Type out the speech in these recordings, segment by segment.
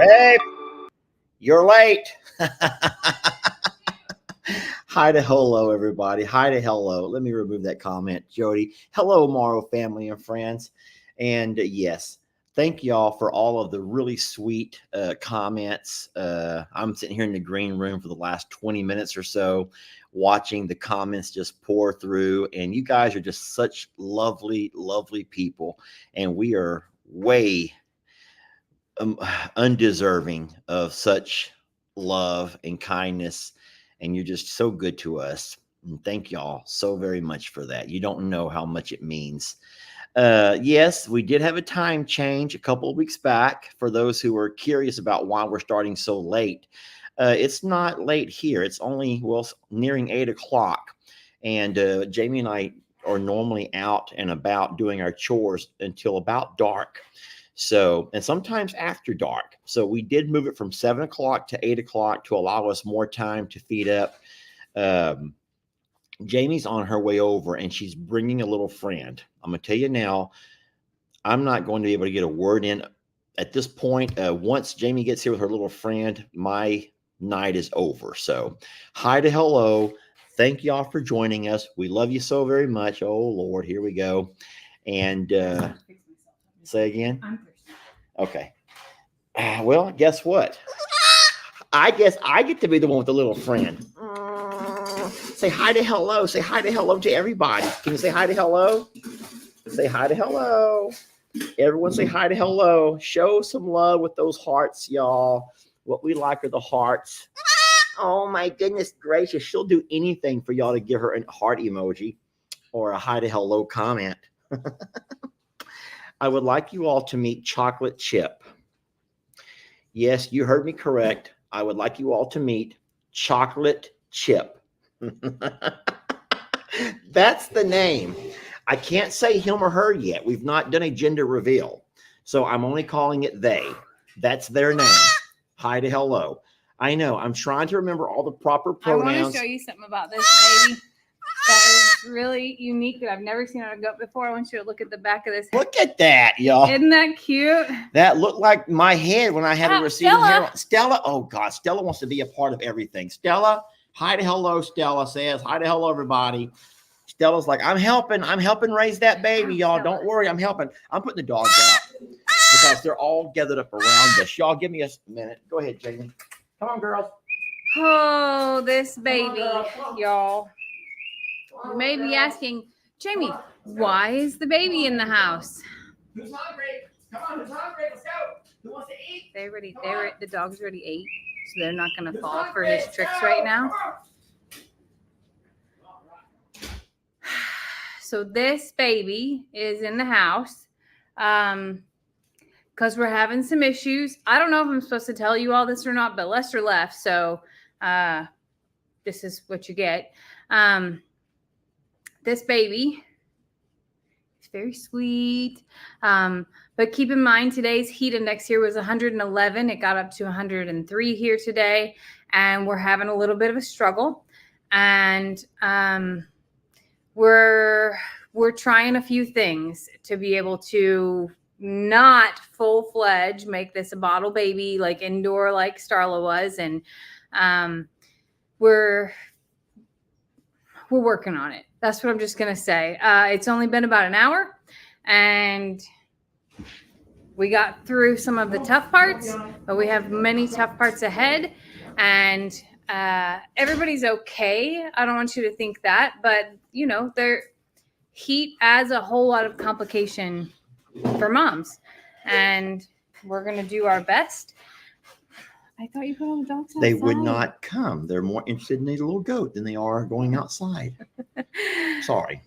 Hey, you're late. Hi to hello, everybody. Hi to hello. Let me remove that comment, Jody. Hello, Morrow family and friends. And yes, thank y'all for all of the really sweet comments. I'm sitting here in the green room for the last 20 minutes or so, watching the comments just pour through. And you guys are just such lovely, lovely people. And we are way undeserving of such love and kindness, and you're just so good to us, and thank y'all so very much for that. You don't know how much it means. Yes, we did have a time change a couple of weeks back. For those who are curious about why we're starting so late, it's not late here. It's only, well, nearing 8 o'clock, and Jamie and I are normally out and about doing our chores until about dark. So, and sometimes after dark. So we did move it from 7 o'clock to 8 o'clock to allow us more time to feed up. Jamie's on her way over and she's bringing a little friend. I'm going to tell you now, I'm not going to be able to get a word in at this point. Once Jamie gets here with her little friend, my night is over. So hi to hello. Thank y'all for joining us. We love you so very much. Oh Lord, here we go. And say again. Okay. Well, guess what? I guess I get to be the one with the little friend. Say hi to hello. Say hi to hello to everybody. Can you say hi to hello? Say hi to hello. Everyone say hi to hello. Show some love with those hearts, y'all. What we like are the hearts. Oh my goodness gracious. She'll do anything for y'all to give her a heart emoji or a hi to hello comment. I would like you all to meet Chocolate Chip. Yes, you heard me correct. I would like you all to meet Chocolate Chip. That's the name. I can't say him or her yet. We've not done a gender reveal. So I'm only calling it they. That's their name. Hi to hello. I know. I'm trying to remember all the proper pronouns. I want to show you something about this baby that is really unique that I've never seen on a goat before. I want you to look at the back of this. Look at that, y'all. Isn't that cute? That looked like my head when I had a receding hair. Stella, oh God, Stella wants to be a part of everything. Stella, hi to hello, Stella says. Hi to hello, everybody. Stella's like, I'm helping raise that baby, y'all. Don't worry, I'm helping. I'm putting the dogs out because they're all gathered up around us. Y'all give me a minute. Go ahead, Jamie. Come on, girls. Oh, this baby, y'all. You may be asking, Jamie, why is the baby in the house? Who's hungry? Come on, who's hungry? Let's go. Who wants to eat? The dogs already ate, so they're not gonna fall for his tricks right now. So this baby is in the house because we're having some issues. I don't know if I'm supposed to tell you all this or not, but Lester left, so this is what you get. This baby is very sweet, but keep in mind today's heat index here was 111. It got up to 103 here today, and we're having a little bit of a struggle. And we're trying a few things to be able to not full-fledged make this a bottle baby like indoor like Starla was, and we're working on it. That's what I'm just gonna say. It's only been about an hour, and we got through some of the tough parts, but we have many tough parts ahead, and everybody's okay. I don't want you to think that, but you know, heat adds a whole lot of complication for moms, and we're gonna do our best. I thought you put all the dogs outside. They would not come. They're more interested in the little goat than they are going outside. Sorry.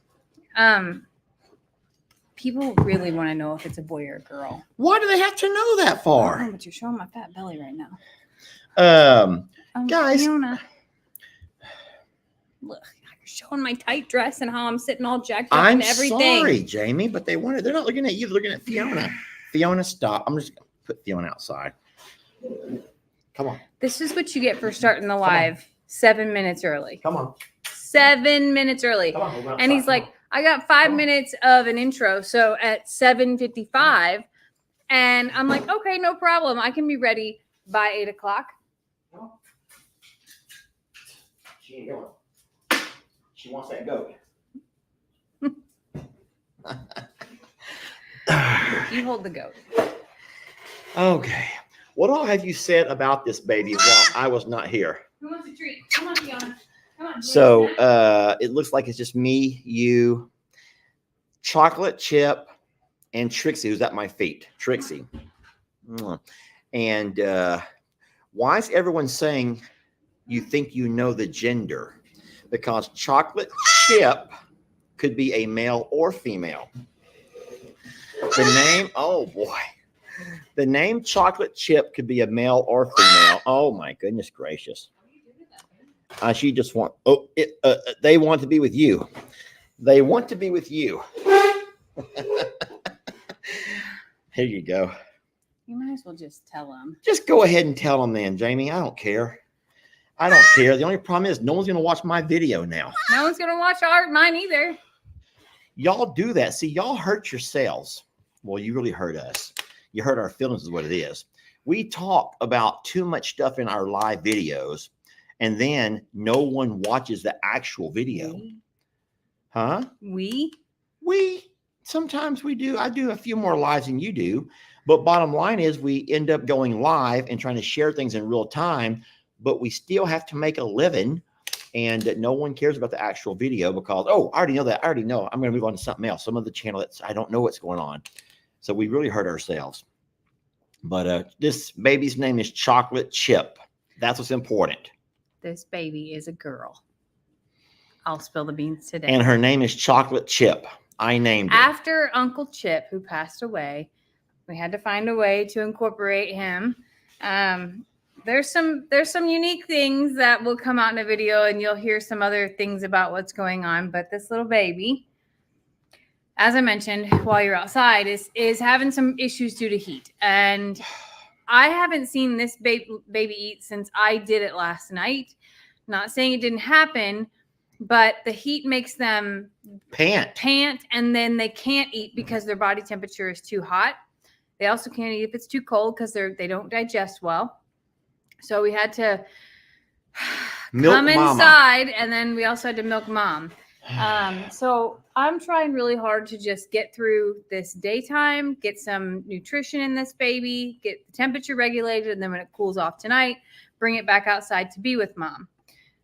People really want to know if it's a boy or a girl. Why do they have to know that far? Oh, but you're showing my fat belly right now. Guys. Fiona. Look, you're showing my tight dress and how I'm sitting all jacked up I'm and everything. sorry, Jamie, but they're not looking at you. They're looking at Fiona. Fiona, stop. I'm just going to put Fiona outside. Come on. This is what you get for starting the live 7 minutes early. Come on. 7 minutes early. Come on, And he's like, I got 5 minutes of an intro. So at 7:55, and I'm like, okay, no problem. I can be ready by 8 o'clock. She ain't going. She wants that goat. You hold the goat. Okay. What all have you said about this baby while I was not here? Who wants a treat? Come on, Fiona. Come on. So it looks like it's just me, you, Chocolate Chip, and Trixie, who's at my feet. Trixie. And why is everyone saying you think you know the gender? Because Chocolate Chip could be a male or female. The name, oh boy. The name Chocolate Chip could be a male or female. Oh my goodness gracious. She just want, they want to be with you. They want to be with you. Here you go. You might as well just tell them. Just go ahead and tell them then, Jamie. I don't care. I don't care. The only problem is no one's going to watch my video now. No one's going to watch mine either. Y'all do that. See, y'all hurt yourselves. Well, you really hurt us. You hurt our feelings is what it is. We talk about too much stuff in our live videos, and then no one watches the actual video. Huh? We sometimes we do. I do a few more lives than you do. But bottom line is we end up going live and trying to share things in real time, but we still have to make a living, and no one cares about the actual video because, oh, I already know that. I already know. I'm going to move on to something else. Some other channel that's, I don't know what's going on. So we really hurt ourselves. But this baby's name is Chocolate Chip. That's what's important. This baby is a girl. I'll spill the beans today. And her name is Chocolate Chip. I named her. After Uncle Chip, who passed away, we had to find a way to incorporate him. There's some unique things that will come out in a video, and you'll hear some other things about what's going on. But this little baby, as I mentioned, while you're outside, is having some issues due to heat. And I haven't seen this baby eat since I did it last night. Not saying it didn't happen, but the heat makes them pant, and then they can't eat because their body temperature is too hot. They also can't eat if it's too cold because they don't digest well. So we had to come inside, and then we also had to milk mom. So I'm trying really hard to just get through this daytime, get some nutrition in this baby, get the temperature regulated, and then when it cools off tonight, bring it back outside to be with mom.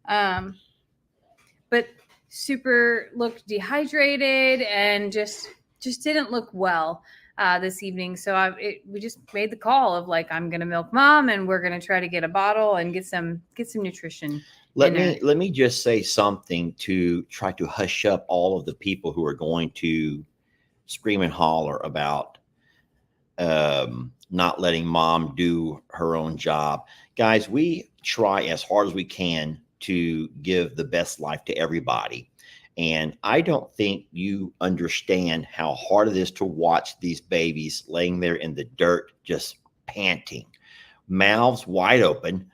But super looked dehydrated and just didn't look well this evening. So we just made the call of like, I'm gonna milk mom, and we're gonna try to get a bottle and get some nutrition. Let me just say something to try to hush up all of the people who are going to scream and holler about not letting mom do her own job. Guys, we try as hard as we can to give the best life to everybody. And I don't think you understand how hard it is to watch these babies laying there in the dirt, just panting, mouths wide open.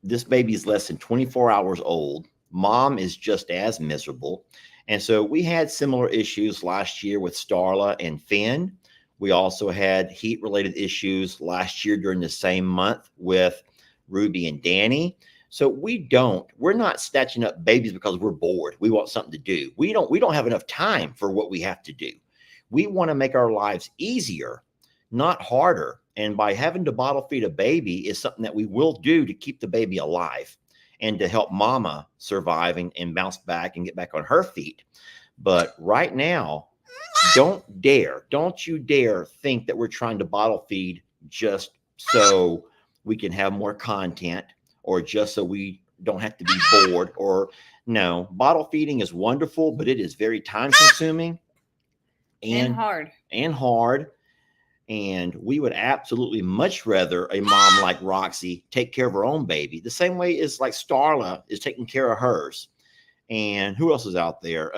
This baby is less than 24 hours old. Mom is just as miserable. And so we had similar issues last year with Starla and Finn. We also had heat related issues last year during the same month with Ruby and Danny. So we're not snatching up babies because we're bored. We want something to do. We don't have enough time for what we have to do. We want to make our lives easier, not harder. And by having to bottle feed a baby is something that we will do to keep the baby alive and to help mama survive and bounce back and get back on her feet. But right now, don't you dare think that we're trying to bottle feed just so we can have more content or just so we don't have to be bored. Or no, bottle feeding is wonderful, but it is very time consuming and hard. And we would absolutely much rather a mom like Roxy take care of her own baby, the same way as like Starla is taking care of hers. And who else is out there?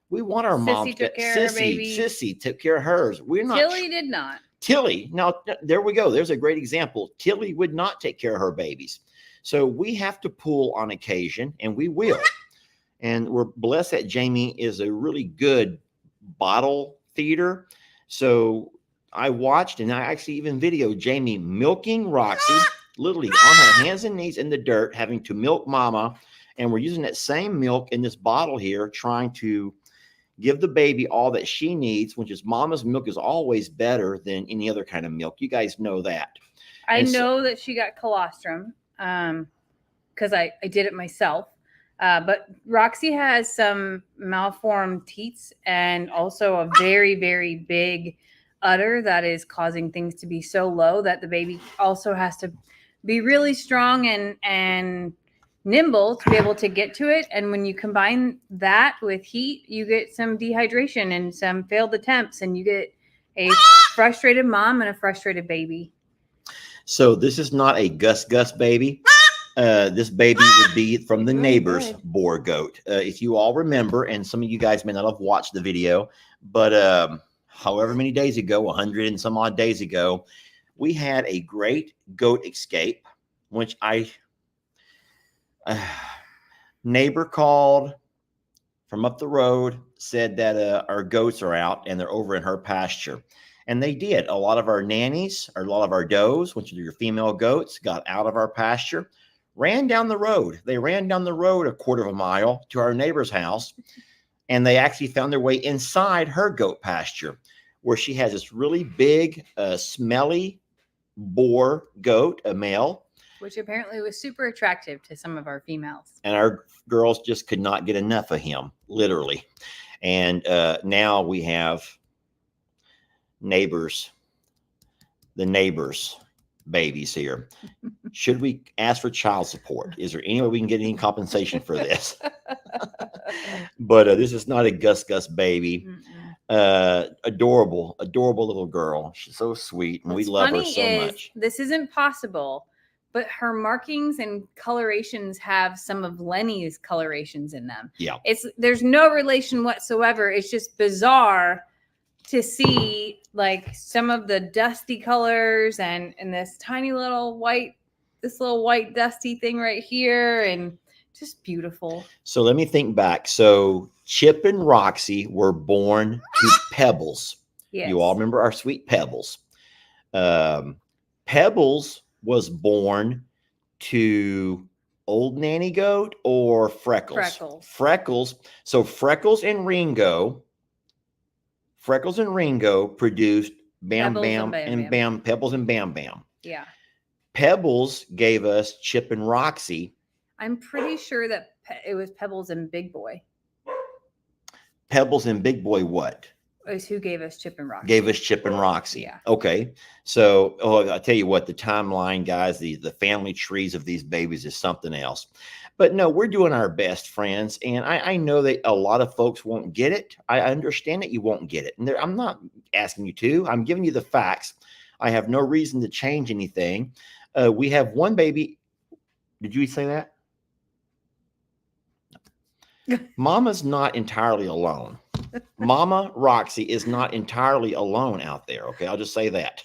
We want our mom to took care of her baby. Sissy took care of hers. We're not. Tilly did not. Tilly. Now, there we go. There's a great example. Tilly would not take care of her babies. So we have to pull on occasion, and we will. And we're blessed that Jamie is a really good bottle feeder. So I watched, and I actually even videoed Jamie milking Roxy, literally on her hands and knees in the dirt, having to milk mama. And we're using that same milk in this bottle here, trying to give the baby all that she needs, which is mama's milk is always better than any other kind of milk. You guys know that. I know that she got colostrum because I did it myself. But Roxy has some malformed teats and also a very, very big udder that is causing things to be so low that the baby also has to be really strong and nimble to be able to get to it. And when you combine that with heat, you get some dehydration and some failed attempts, and you get a frustrated mom and a frustrated baby. So this is not a Gus baby. This baby would be from the neighbor's boar goat. If you all remember, and some of you guys may not have watched the video, but however many days ago, 100 and some odd days ago, we had a great goat escape, which neighbor called from up the road, said that our goats are out and they're over in her pasture. And they did. A lot of our nannies, or a lot of our does, which are your female goats, got out of our pasture, ran down the road. They ran down the road a quarter of a mile to our neighbor's house, and they actually found their way inside her goat pasture, where she has this really big, smelly boar goat, a male. Which apparently was super attractive to some of our females. And our girls just could not get enough of him, literally. And now we have the neighbors' babies here. Should we ask for child support? Is there any way we can get any compensation for this? But this is not a Gus baby. Adorable little girl. She's so sweet, and we love her so much. This isn't possible, but her markings and colorations have some of Lenny's colorations in them. Yeah. There's no relation whatsoever. It's just bizarre to see like some of the dusty colors and this tiny little white dusty thing right here, and just beautiful. So let me think back. So Chip and Roxy were born to Pebbles. Yes. You all remember our sweet Pebbles. Pebbles was born to Old nanny goat or Freckles? Freckles. Freckles. So Freckles and Ringo produced Bam Pebbles Bam and Bam and Bam. Pebbles and Bam Bam. Yeah. Pebbles gave us Chip and Roxy. I'm pretty sure that it was Pebbles and Big Boy. Pebbles and Big Boy what? Is who gave us Chip and Roxy. Gave us Chip and Roxy. Yeah. Okay. So, I'll tell you what, the timeline, guys, the family trees of these babies is something else. But no, we're doing our best, friends. And I know that a lot of folks won't get it. I understand that you won't get it. And I'm not asking you to. I'm giving you the facts. I have no reason to change anything. We have one baby. Did you say that? Mama's not entirely alone. Mama Roxy is not entirely alone out there. Okay, I'll just say that.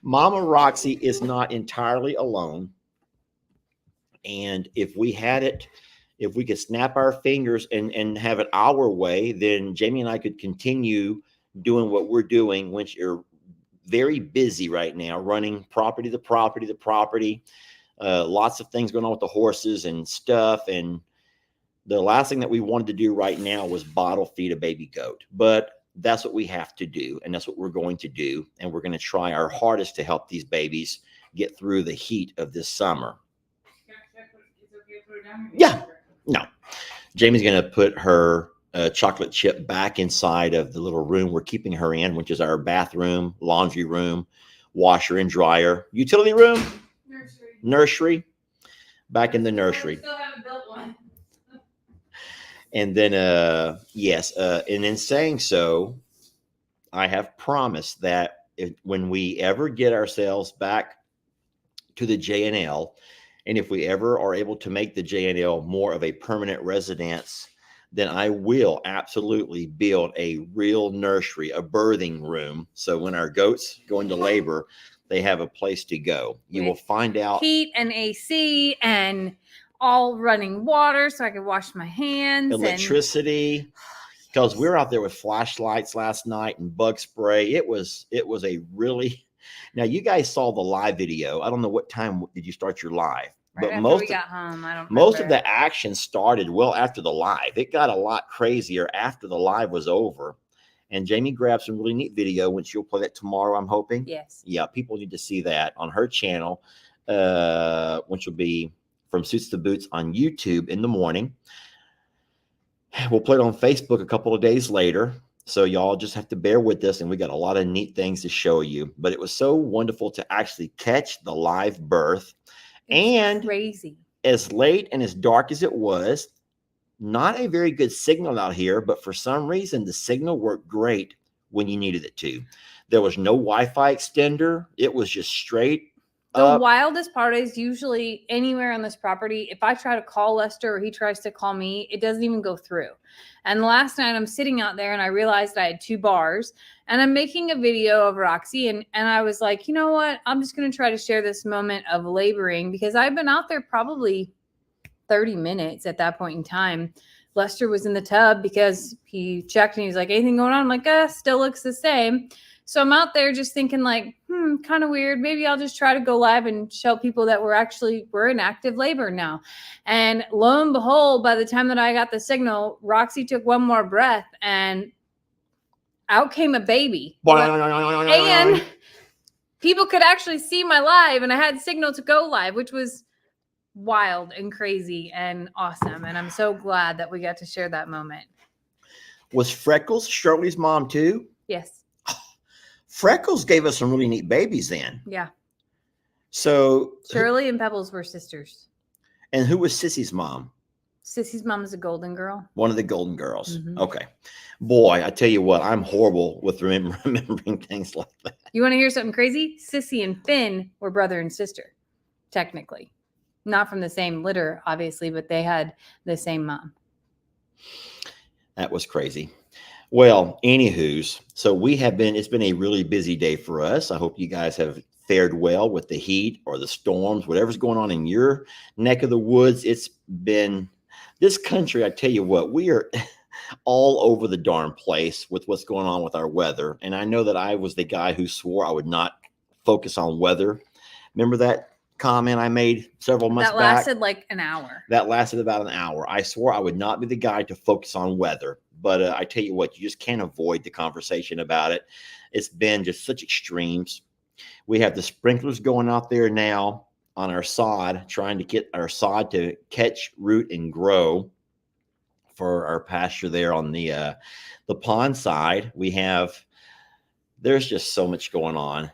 Mama Roxy is not entirely alone. And if we could snap our fingers and have it our way, then Jamie and I could continue doing what we're doing, which you're very busy right now, running property to property to property. Lots of things going on with the horses and stuff. And the last thing that we wanted to do right now was bottle feed a baby goat. But that's what we have to do. And that's what we're going to do. And we're going to try our hardest to help these babies get through the heat of this summer. Yeah. No. Jamie's going to put her chocolate chip back inside of the little room we're keeping her in, which is our bathroom, laundry room, washer and dryer, utility room, nursery, back in the nursery. Still haven't built one. And then, and in saying so, I have promised that when we ever get ourselves back to the JNL, and if we ever are able to make the JNL more of a permanent residence, then I will absolutely build a real nursery, a birthing room. So when our goats go into labor, they have a place to go. You will find out. Heat and AC and all running water so I could wash my hands. Electricity. Because we were out there with flashlights last night and bug spray. It was a really. Now you guys saw the live video. I don't know what time did you start your live, right but after we got home. I don't. Most of the action started well after the live. It got a lot crazier after the live was over. And Jamie grabbed some really neat video, which you'll play that tomorrow, I'm hoping. Yes. Yeah, people need to see that on her channel, which will be From Suits to Boots on YouTube in the morning. We'll play it on Facebook a couple of days later. So y'all just have to bear with us. And we got a lot of neat things to show you. But it was so wonderful to actually catch the live birth. It's crazy. As late and as dark as it was, not a very good signal out here, but for some reason, the signal worked great when you needed it to. There was no Wi-Fi extender. It was just straight up. The wildest part is usually anywhere on this property, if I try to call Lester or he tries to call me, it doesn't even go through. And last night I'm sitting out there and I realized I had 2 bars and I'm making a video of Roxy. And I was like, you know what? I'm just going to try to share this moment of laboring because I've been out there probably 30 minutes at that point in time. Lester was in the tub because he checked and he's like, anything going on? I'm like, still looks the same. So I'm out there just thinking like, kind of weird. Maybe I'll just try to go live and show people that we're in active labor now. And lo and behold, by the time that I got the signal, Roxy took one more breath and out came a baby. And people could actually see my live and I had signal to go live, which was wild and crazy and awesome. And I'm so glad that we got to share that moment. Was Freckles Shirley's mom too? Yes. Freckles gave us some really neat babies then. Yeah. So Shirley and Pebbles were sisters. And who was Sissy's mom? Sissy's mom is a golden girl. One of the golden girls. Mm-hmm. Okay. Boy, I tell you what, I'm horrible with remembering things like that. You want to hear something crazy? Sissy and Finn were brother and sister, technically. Not from the same litter, obviously, but they had the same mom. That was crazy. Well, anywho's, so it's been a really busy day for us. I hope you guys have fared well with the heat or the storms, whatever's going on in your neck of the woods. It's been this country. I tell you what, we are all over the darn place with what's going on with our weather. And I know that I was the guy who swore I would not focus on weather. Remember that comment I made several months That back? lasted like an hour. That lasted about an hour. I swore I would not be the guy to focus on weather, but I tell you what, you just can't avoid the conversation about it. It's been just such extremes. We have the sprinklers going out there now on our sod, trying to get our sod to catch root and grow for our pasture there on the pond side. There's just so much going on.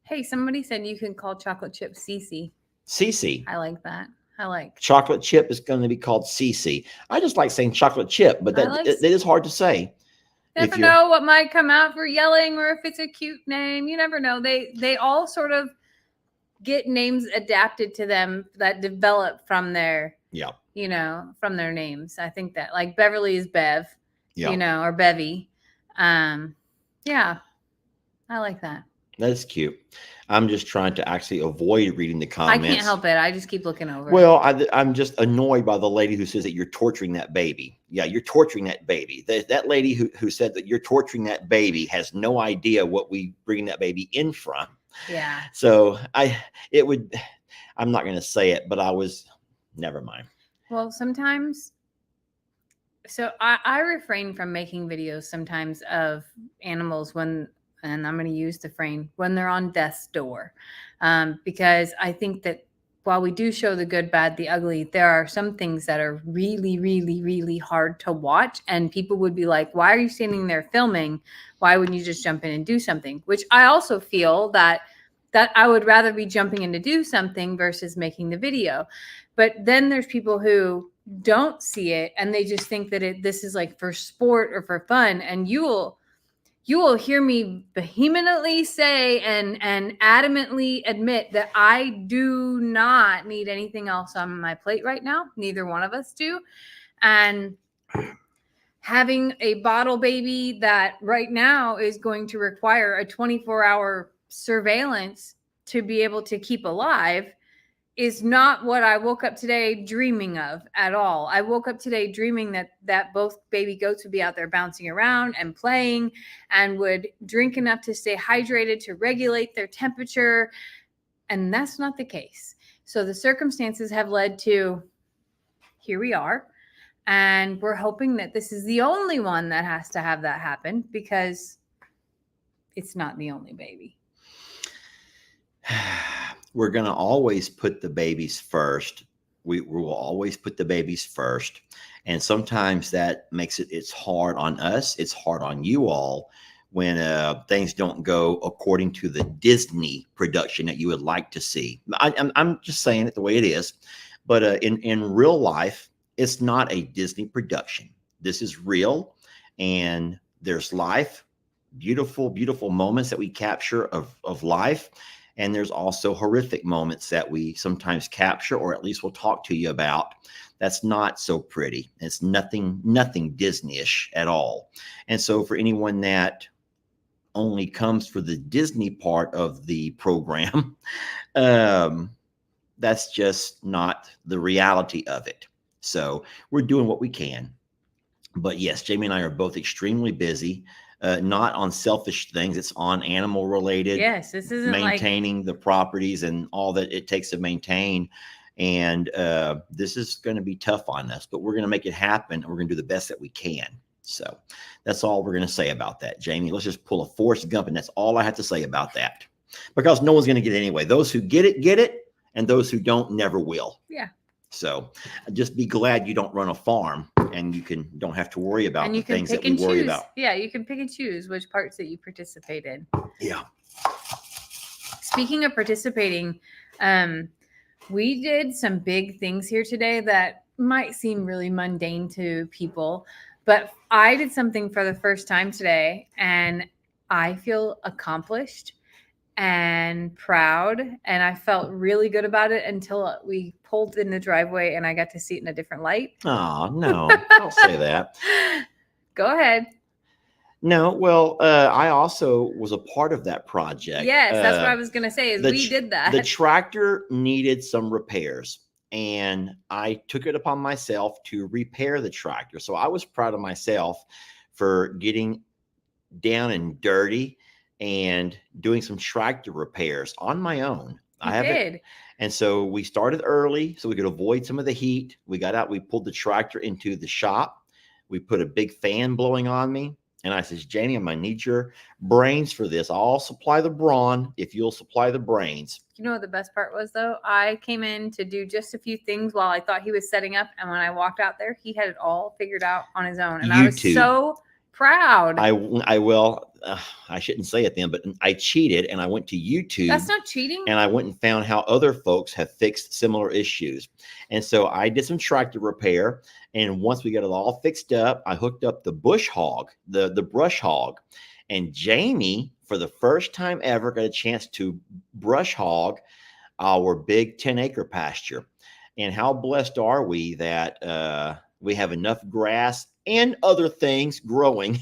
Hey, somebody said you can call chocolate chip Cece. Cece. I like that. I like Chocolate chip is going to be called Cece. I just like saying chocolate chip, but that is hard to say. Never know what might come out for yelling, or if it's a cute name. You never know. They all sort of get names adapted to them that develop from their from their names. I think that like Beverly is Bev, or Bevy. Yeah, I like that. That's cute. I'm just trying to actually avoid reading the comments. I can't help it. I just keep looking over. Well, I'm just annoyed by the lady who says that you're torturing that baby. Yeah, you're torturing that baby. That lady who said that you're torturing that baby has no idea what we bring that baby in from. Yeah. So I'm not going to say it, but never mind. Well, sometimes, so I refrain from making videos sometimes of animals and I'm going to use the frame, when they're on death's door. Because I think that while we do show the good, bad, the ugly, there are some things that are really, really, really hard to watch. And people would be like, why are you standing there filming? Why wouldn't you just jump in and do something? Which I also feel that I would rather be jumping in to do something versus making the video. But then there's people who don't see it and they just think that this is like for sport or for fun. And you will hear me vehemently say and adamantly admit that I do not need anything else on my plate right now. Neither one of us do. And having a bottle baby that right now is going to require a 24-hour surveillance to be able to keep alive is not what I woke up today dreaming of at all. I woke up today dreaming that both baby goats would be out there bouncing around and playing and would drink enough to stay hydrated to regulate their temperature. And that's not the case. So the circumstances have led to here we are. And we're hoping that this is the only one that has to have that happen, because it's not the only baby. We're going to always put the babies first. We will always put the babies first. And sometimes that makes it's hard on us. It's hard on you all when things don't go according to the Disney production that you would like to see. I'm just saying it the way it is. But in real life, it's not a Disney production. This is real. And there's life, beautiful, beautiful moments that we capture of life. And there's also horrific moments that we sometimes capture, or at least we'll talk to you about. That's not so pretty. It's nothing Disney-ish at all. And so for anyone that only comes for the Disney part of the program, that's just not the reality of it. So we're doing what we can. But yes, Jamie and I are both extremely busy. Not on selfish things. It's on animal related. Yes, this isn't maintaining the properties and all that it takes to maintain. And this is going to be tough on us, but we're going to make it happen. And we're going to do the best that we can. So that's all we're going to say about that, Jamie. Let's just pull a Forrest Gump, and that's all I have to say about that, because no one's going to get it anyway. Those who get it, and those who don't never will. Yeah. So just be glad you don't run a farm and you don't have to worry about the things that we worry about. Yeah, you can pick and choose which parts that you participate in. Yeah. Speaking of participating, we did some big things here today that might seem really mundane to people, but I did something for the first time today, and I feel accomplished and proud, and I felt really good about it until we pulled in the driveway and I got to see it in a different light. Oh, no, don't say that. Go ahead. No, well, I also was a part of that project. Yes, that's what I was going to say, is we did that. The tractor needed some repairs, and I took it upon myself to repair the tractor. So I was proud of myself for getting down and dirty and doing some tractor repairs on my own. You I haven't. did. And so we started early so we could avoid some of the heat. We got out, we pulled the tractor into the shop. We put a big fan blowing on me. And I says, Jamie, I'm going to need your brains for this. I'll supply the brawn if you'll supply the brains. You know what the best part was, though? I came in to do just a few things while I thought he was setting up. And when I walked out there, he had it all figured out on his own. And I was so proud. I shouldn't say it then, but I cheated and I went to YouTube. That's not cheating. And I went and found how other folks have fixed similar issues. And so I did some tractor repair. And once we got it all fixed up, I hooked up the bush hog, the brush hog. And Jamie, for the first time ever, got a chance to brush hog our big 10-acre pasture. And how blessed are we that we have enough grass and other things growing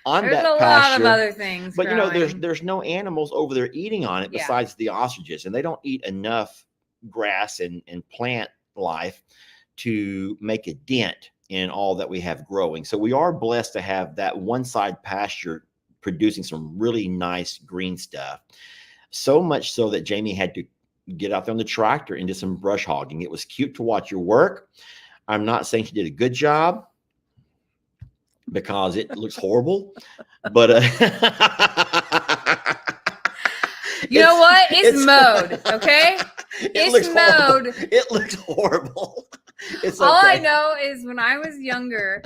on that pasture. There's a lot of other things. But growing. There's no animals over there eating on it besides the ostriches, and they don't eat enough grass and plant life to make a dent in all that we have growing. So we are blessed to have that one side pasture producing some really nice green stuff. So much so that Jamie had to get out there on the tractor and do some brush hogging. It was cute to watch your work. I'm not saying she did a good job because it looks horrible, but you know what? It's mowed, okay? It's mowed. It looks horrible. It's all okay. I know is when I was younger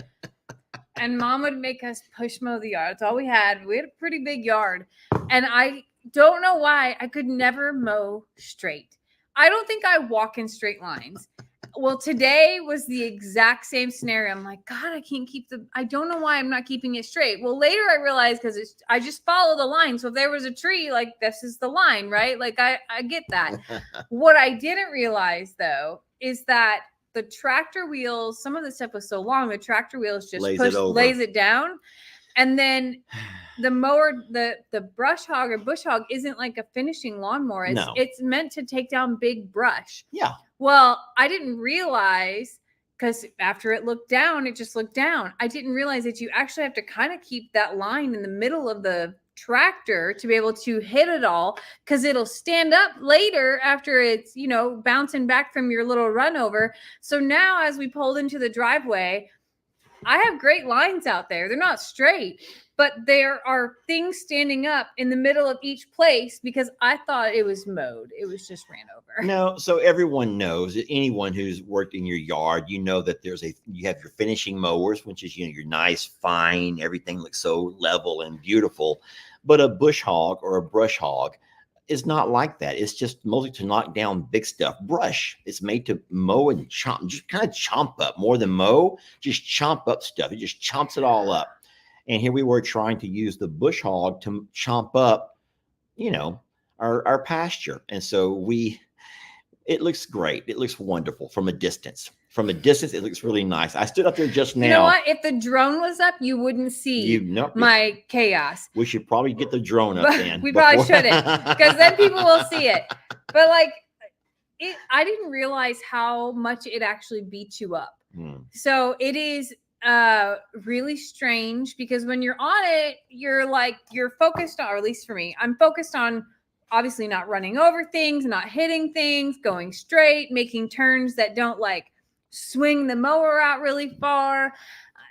and Mom would make us push mow the yard. That's all we had. We had a pretty big yard. And I don't know why I could never mow straight. I don't think I walk in straight lines. Well, today was the exact same scenario. I'm like, God, I don't know why I'm not keeping it straight. Well, later I realized because I just follow the line. So if there was a tree, like this is the line, right? Like I get that. What I didn't realize though, is that the tractor wheels, some of the stuff was so long, the tractor wheels just lays it down. And then the mower, the brush hog or bush hog isn't like a finishing lawnmower. It's meant to take down big brush. Yeah. Well, I didn't realize because after it looked down, it just looked down. I didn't realize that you actually have to kind of keep that line in the middle of the tractor to be able to hit it all because it'll stand up later after it's, bouncing back from your little run over. So now as we pulled into the driveway, I have great lines out there. They're not straight, but there are things standing up in the middle of each place because I thought it was mowed. It was just ran over. No, so everyone knows, anyone who's worked in your yard, that you have your finishing mowers, which is, your nice, fine, everything looks so level and beautiful. But a bush hog or a brush hog is not like that. It's just mostly to knock down big stuff. Brush, it's made to mow and chomp, just kind of chomp up more than mow, just chomp up stuff. It just chomps it all up. And here we were trying to use the bush hog to chomp up, our pasture. And so it looks great. It looks wonderful from a distance. From a distance, it looks really nice. I stood up there just now. You know what? If the drone was up, you wouldn't see my chaos. We should probably get the drone up then. We probably shouldn't because then people will see it. But I didn't realize how much it actually beats you up. So it is really strange because when you're on it, you're focused on, or at least for me, I'm focused on obviously not running over things, not hitting things, going straight, making turns that don't swing the mower out really far.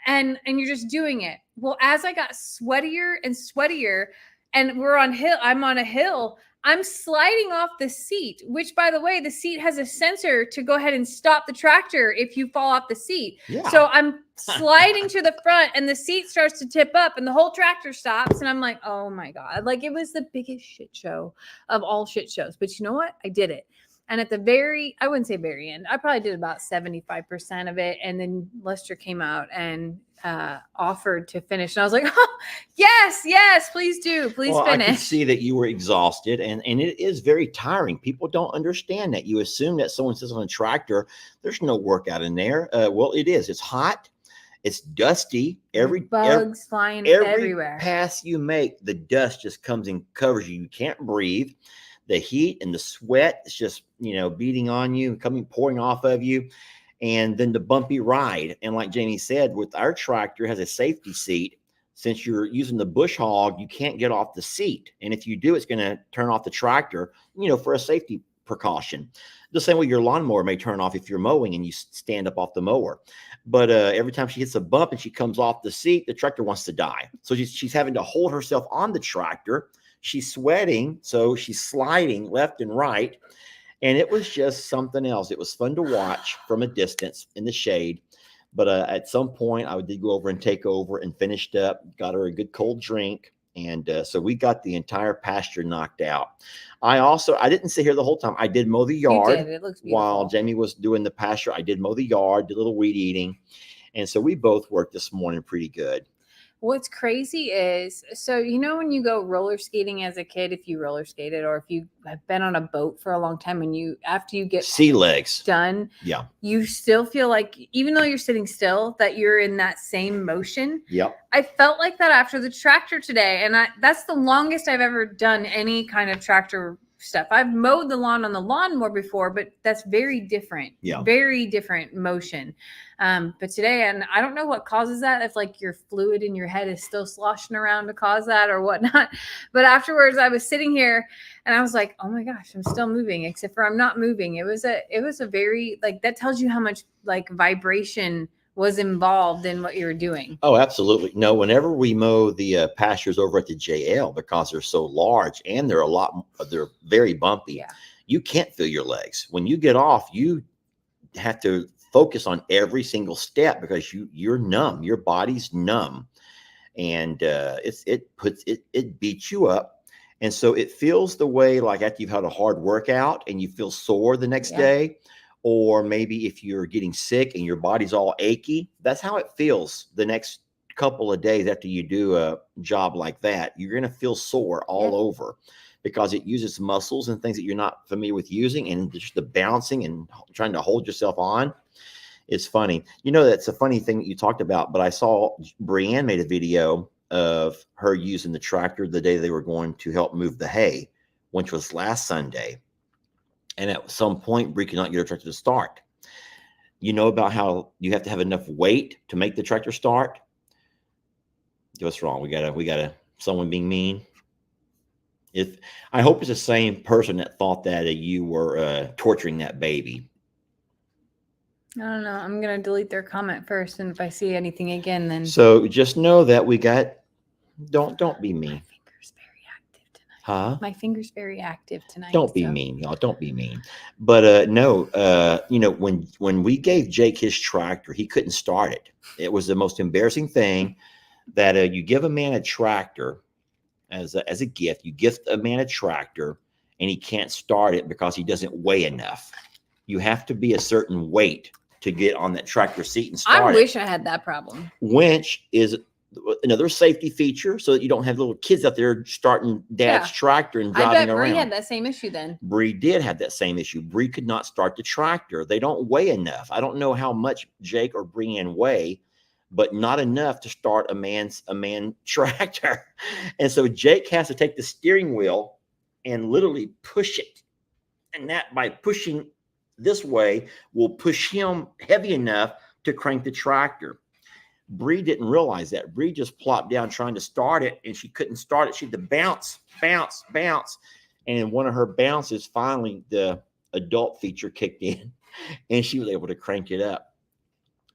And you're just doing it. Well, as I got sweatier and sweatier and I'm on a hill, I'm sliding off the seat, which by the way, the seat has a sensor to go ahead and stop the tractor if you fall off the seat. Yeah. So I'm sliding to the front and the seat starts to tip up and the whole tractor stops. And I'm like, oh my God, it was the biggest shit show of all shit shows. But you know what? I did it. And at I wouldn't say very end, I probably did about 75% of it. And then Lester came out and offered to finish. And I was like, oh, yes, please do. Please finish. I could see that you were exhausted and it is very tiring. People don't understand that. You assume that someone sits on a tractor, there's no workout in there. Well, it is. It's hot. It's dusty. Bugs flying everywhere. Every pass you make, the dust just comes and covers you. You can't breathe. The heat and the sweat is just, beating on you and pouring off of you. And then the bumpy ride. And like Jamie said, with our tractor, it has a safety seat. Since you're using the bush hog, you can't get off the seat. And if you do, it's going to turn off the tractor, for a safety precaution. The same way your lawnmower may turn off if you're mowing and you stand up off the mower. But every time she hits a bump and she comes off the seat, the tractor wants to die. So she's having to hold herself on the tractor. She's sweating, so she's sliding left and right. And it was just something else. It was fun to watch from a distance in the shade. But at some point, I did go over and take over and finished up, got her a good cold drink. And so we got the entire pasture knocked out. I didn't sit here the whole time. I did mow the yard. You did. It looks beautiful. While Jamie was doing the pasture. I did mow the yard, did a little weed eating. And so we both worked this morning pretty good. What's crazy is, so you know when you go roller skating as a kid, if you roller skated or if you have been on a boat for a long time and after you get sea legs done, yeah, you still feel like even though you're sitting still, that you're in that same motion. Yep. I felt like that after the tractor today, and that's the longest I've ever done any kind of tractor stuff. I've mowed the lawn on the lawnmower before, but that's very different. Yeah. Very different motion. But today, and I don't know what causes that, if like your fluid in your head is still sloshing around to cause that or whatnot. But afterwards I was sitting here and I was like, oh my gosh, I'm still moving, except for I'm not moving. It was a very, like, that tells you how much like vibration was involved in what you were doing. Oh, absolutely. No, whenever we mow the pastures over at the JL, because they're so large and they're very bumpy, Yeah. You can't feel your legs. When you get off, you have to focus on every single step because you're numb. Your body's numb, and it beats you up. And so it feels the way like after you've had a hard workout and you feel sore the next day. Or maybe if you're getting sick and your body's all achy, that's how it feels the next couple of days after you do a job like that. You're going to feel sore all over because it uses muscles and things that you're not familiar with using. And just the bouncing and trying to hold yourself on is funny. You know, that's a funny thing that you talked about, but I saw Brianne made a video of her using the tractor the day they were going to help move the hay, which was last Sunday. And at some point, Bree could not get her tractor to start. You know about how you have to have enough weight to make the tractor start? What's wrong? We gotta someone being mean. I hope it's the same person that thought that you were torturing that baby. I don't know. I'm gonna delete their comment first, and if I see anything again, then so just know that we got. Don't be mean. Huh? My finger's very active tonight. Don't be mean, y'all. Don't be mean. But no, you know, when we gave Jake his tractor, he couldn't start it. It was the most embarrassing thing that you give a man a tractor as a gift. You gift a man a tractor, and he can't start it because he doesn't weigh enough. You have to be a certain weight to get on that tractor seat and start I wish I had that problem. Winch is another safety feature so that you don't have little kids out there starting dad's tractor and driving I bet around. Bree had that same issue then. Bree did have that same issue. Bree could not start the tractor. They don't weigh enough. I don't know how much Jake or Brianne weigh, but not enough to start a man tractor. And so Jake has to take the steering wheel and literally push it. And that by pushing this way will push him heavy enough to crank the tractor. Bree didn't realize that. Bree just plopped down trying to start it, and she couldn't start it. She had to bounce. And in one of her bounces, finally, the adult feature kicked in, and she was able to crank it up.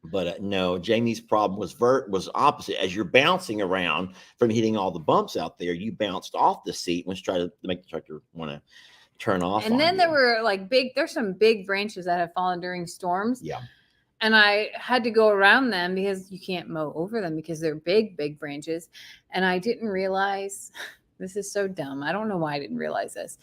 But no, Jamie's problem was opposite. As you're bouncing around from hitting all the bumps out there, you bounced off the seat when she tried to make the tractor want to turn off. And then there were like there's some big branches that have fallen during storms. Yeah. And I had to go around them because you can't mow over them because they're big branches. And I didn't realize, this is so dumb. I don't know why I didn't realize this.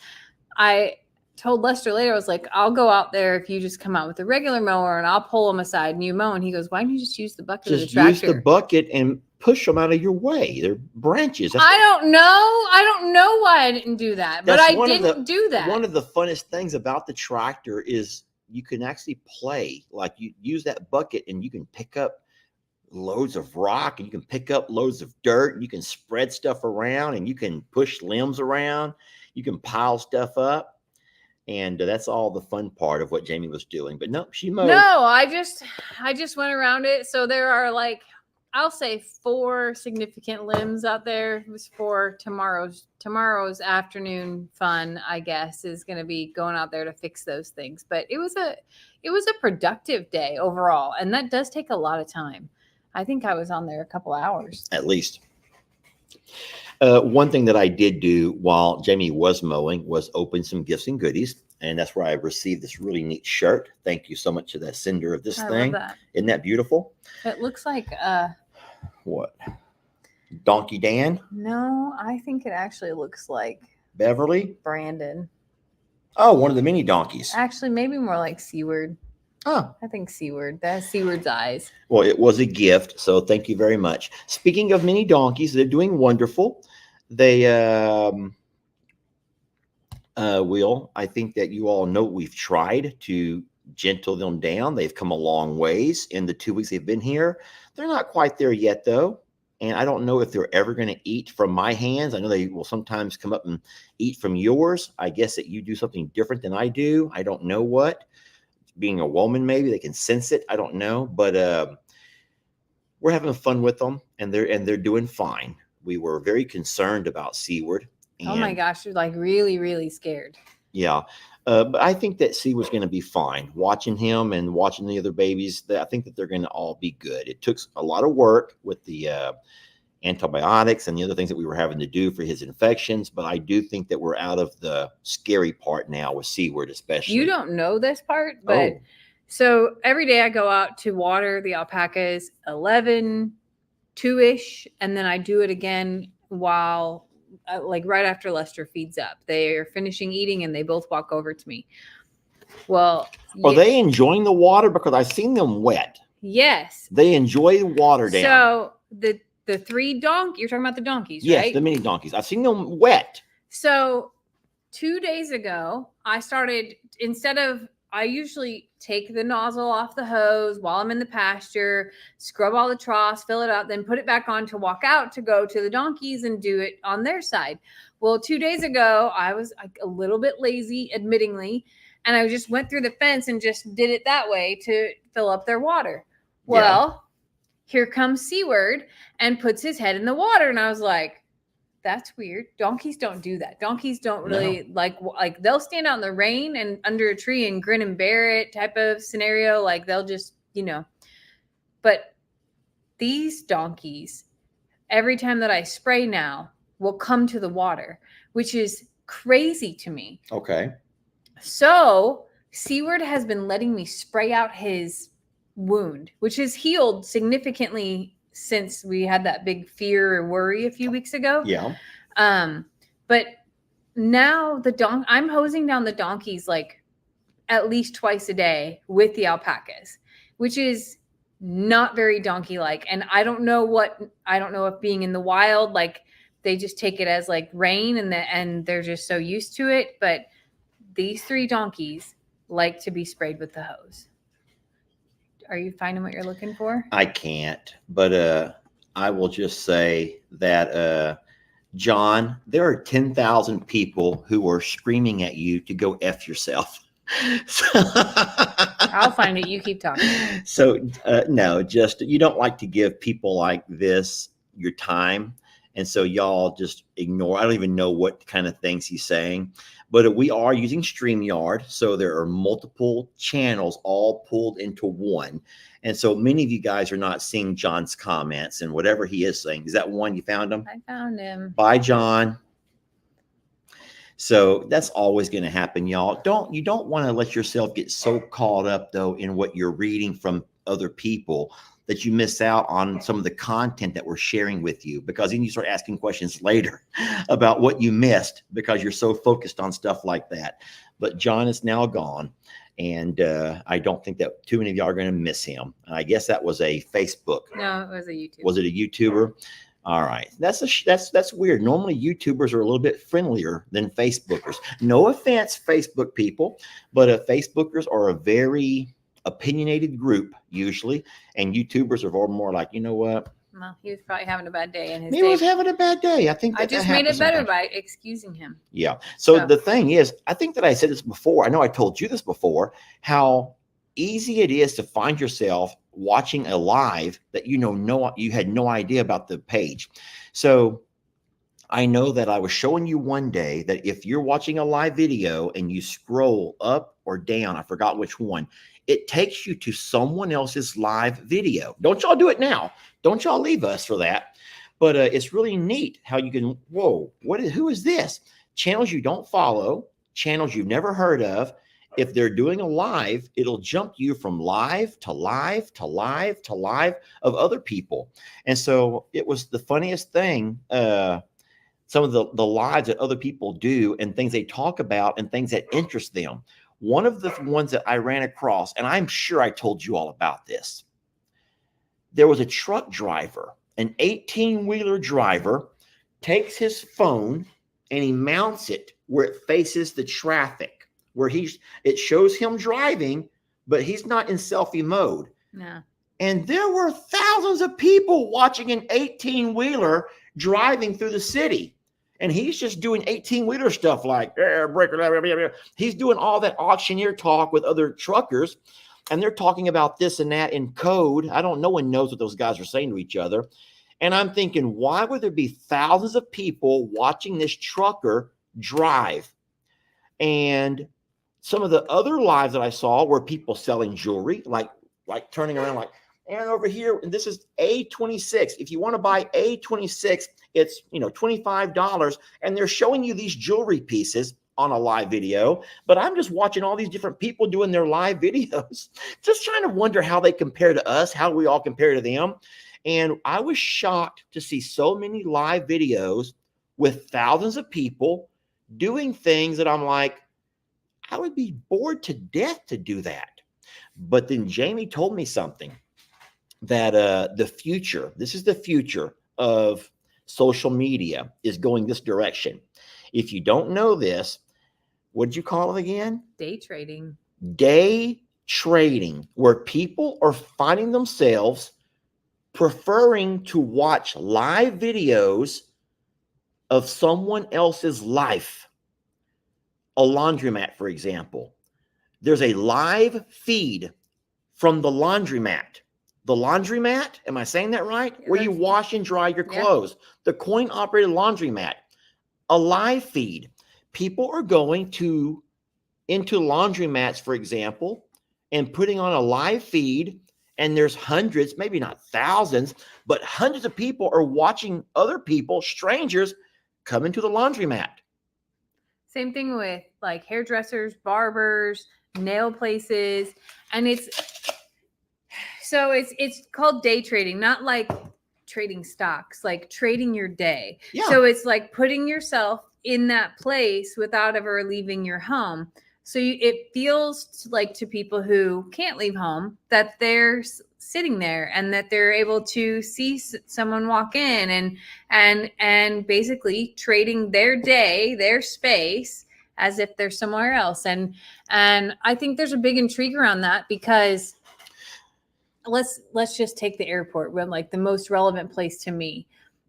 I told Lester later, I was like, I'll go out there if you just come out with a regular mower and I'll pull them aside and you mow. And he goes, why don't you just use the bucket of the tractor? Just use the bucket and push them out of your way. They're branches. I don't know why I didn't do that, but I didn't do that. One of the funnest things about the tractor is you can actually play. Like you use that bucket and you can pick up loads of rock and you can pick up loads of dirt and you can spread stuff around and you can push limbs around. You can pile stuff up. And that's all the fun part of what Jamie was doing. But no, she mowed. No, I just went around it. So there are like, I'll say 4 significant limbs out there. It was for tomorrow's afternoon fun, I guess, is going to be going out there to fix those things. But it was a productive day overall, and that does take a lot of time. I think I was on there a couple hours at least. One thing that I did do while Jamie was mowing was open some gifts and goodies. And that's where I received this really neat shirt. Thank you so much to that sender of this thing. Love that. Isn't that beautiful? It looks like what? Donkey Dan? No, I think it actually looks like Beverly? Brandon. Oh, one of the mini donkeys. Actually, maybe more like Seaward. Oh. I think Seaward. That's Seaward's eyes. Well, it was a gift, so thank you very much. Speaking of mini donkeys, they're doing wonderful. They Will, I think that you all know we've tried to gentle them down. They've come a long ways in the 2 weeks they've been here. They're not quite there yet, though. And I don't know if they're ever going to eat from my hands. I know they will sometimes come up and eat from yours. I guess that you do something different than I do. I don't know what. Being a woman, maybe they can sense it. I don't know. But we're having fun with them, and they're doing fine. We were very concerned about Seaward. Oh my gosh, you're like really, really scared. Yeah. But I think that Seaward's going to be fine. Watching him and watching the other babies, I think that they're going to all be good. It took a lot of work with the antibiotics and the other things that we were having to do for his infections. But I do think that we're out of the scary part now with Seaward, especially. You don't know this part, but so every day I go out to water the alpacas 11, 2-ish, and then I do it again while like right after Lester feeds up. They are finishing eating and they both walk over to me. Well, are they enjoying the water? Because I've seen them wet. Yes. They enjoy the water down. So the 3 donkeys, you're talking about the donkeys, yes, right? the mini donkeys. I've seen them wet. So 2 days ago, I started, I usually take the nozzle off the hose while I'm in the pasture, scrub all the troughs, fill it up, then put it back on to walk out to go to the donkeys and do it on their side. Well, 2 days ago, I was like a little bit lazy, admittingly, and I just went through the fence and just did it that way to fill up their water. Well, here comes Seaward and puts his head in the water, and I was like, that's weird. Donkeys don't do that. Donkeys don't really like they'll stand out in the rain and under a tree and grin and bear it type of scenario. Like they'll just, but these donkeys, every time that I spray now, will come to the water, which is crazy to me. Okay. So Seaward has been letting me spray out his wound, which is healed significantly since we had that big fear or worry a few weeks ago. Yeah. But now I'm hosing down the donkeys like at least twice a day with the alpacas, which is not very donkey-like. And I don't know if being in the wild, like they just take it as like rain and they're just so used to it. But these 3 donkeys like to be sprayed with the hose. Are you finding what you're looking for? I can't, but I will just say that, John, there are 10,000 people who are screaming at you to go F yourself. I'll find it. You keep talking. So, no, just you don't like to give people like this your time. And so y'all just ignore. I don't even know what kind of things he's saying. But we are using StreamYard, so there are multiple channels all pulled into one. And so many of you guys are not seeing John's comments and whatever he is saying. Is that one you found him? I found him. Bye, John. So that's always going to happen, y'all. You don't want to let yourself get so caught up, though, in what you're reading from other people that you miss out on some of the content that we're sharing with you, because then you start asking questions later about what you missed because you're so focused on stuff like that. But John is now gone, and I don't think that too many of y'all are going to miss him. I guess that was a Facebook. No, it was a YouTuber. Was it a YouTuber? All right. That's weird. Normally YouTubers are a little bit friendlier than Facebookers. No offense, Facebook people, but Facebookers are a very opinionated group usually, and YouTubers are more like, you know what? Well, he was probably having a bad day, and he was having a bad day. I think I just made it better by excusing him. Yeah. So the thing is, I think that I said this before. I know I told you this before. How easy it is to find yourself watching a live that you had no idea about the page. So I know that I was showing you one day that if you're watching a live video and you scroll up or down, I forgot which one, it takes you to someone else's live video. Don't y'all do it now. Don't y'all leave us for that. But it's really neat how you can, whoa, who is this? Channels you don't follow, channels you've never heard of. If they're doing a live, it'll jump you from live to live to live to live of other people. And so it was the funniest thing. Some of the lives that other people do and things they talk about and things that interest them. One of the ones that I ran across, and I'm sure I told you all about this, there was a truck driver, an 18-wheeler driver, takes his phone and he mounts it where it faces the traffic, where it shows him driving, but he's not in selfie mode. No. And there were thousands of people watching an 18-wheeler driving through the city. And he's just doing 18-wheeler stuff like breaker. He's doing all that auctioneer talk with other truckers. And they're talking about this and that in code. No one knows what those guys are saying to each other. And I'm thinking, why would there be thousands of people watching this trucker drive? And some of the other lives that I saw were people selling jewelry, like turning around like, and over here, and this is A26. If you want to buy A26, it's $25, and they're showing you these jewelry pieces on a live video. But I'm just watching all these different people doing their live videos, just trying to wonder how they compare to us, how we all compare to them. And I was shocked to see so many live videos with thousands of people doing things that I'm like, I would be bored to death to do that. But then Jamie told me something that the future of social media is going this direction. If you don't know this, what did you call it again? Day trading. Day trading, where people are finding themselves preferring to watch live videos of someone else's life. A laundromat, for example. There's a live feed from the laundromat. The laundromat, am I saying that right? Where you wash and dry your clothes. Yeah. The coin-operated laundromat. A live feed. People are going into laundromats, for example, and putting on a live feed, and there's hundreds, maybe not thousands, but hundreds of people are watching other people, strangers, come into the laundromat. Same thing with like hairdressers, barbers, nail places, and it's called day trading, not like trading stocks, like trading your day. Yeah. So it's like putting yourself in that place without ever leaving your home. So it feels like to people who can't leave home that they're sitting there and that they're able to see someone walk in and basically trading their day, their space, as if they're somewhere else. And I think there's a big intrigue around that, because let's just take the airport, when like the most relevant place to me.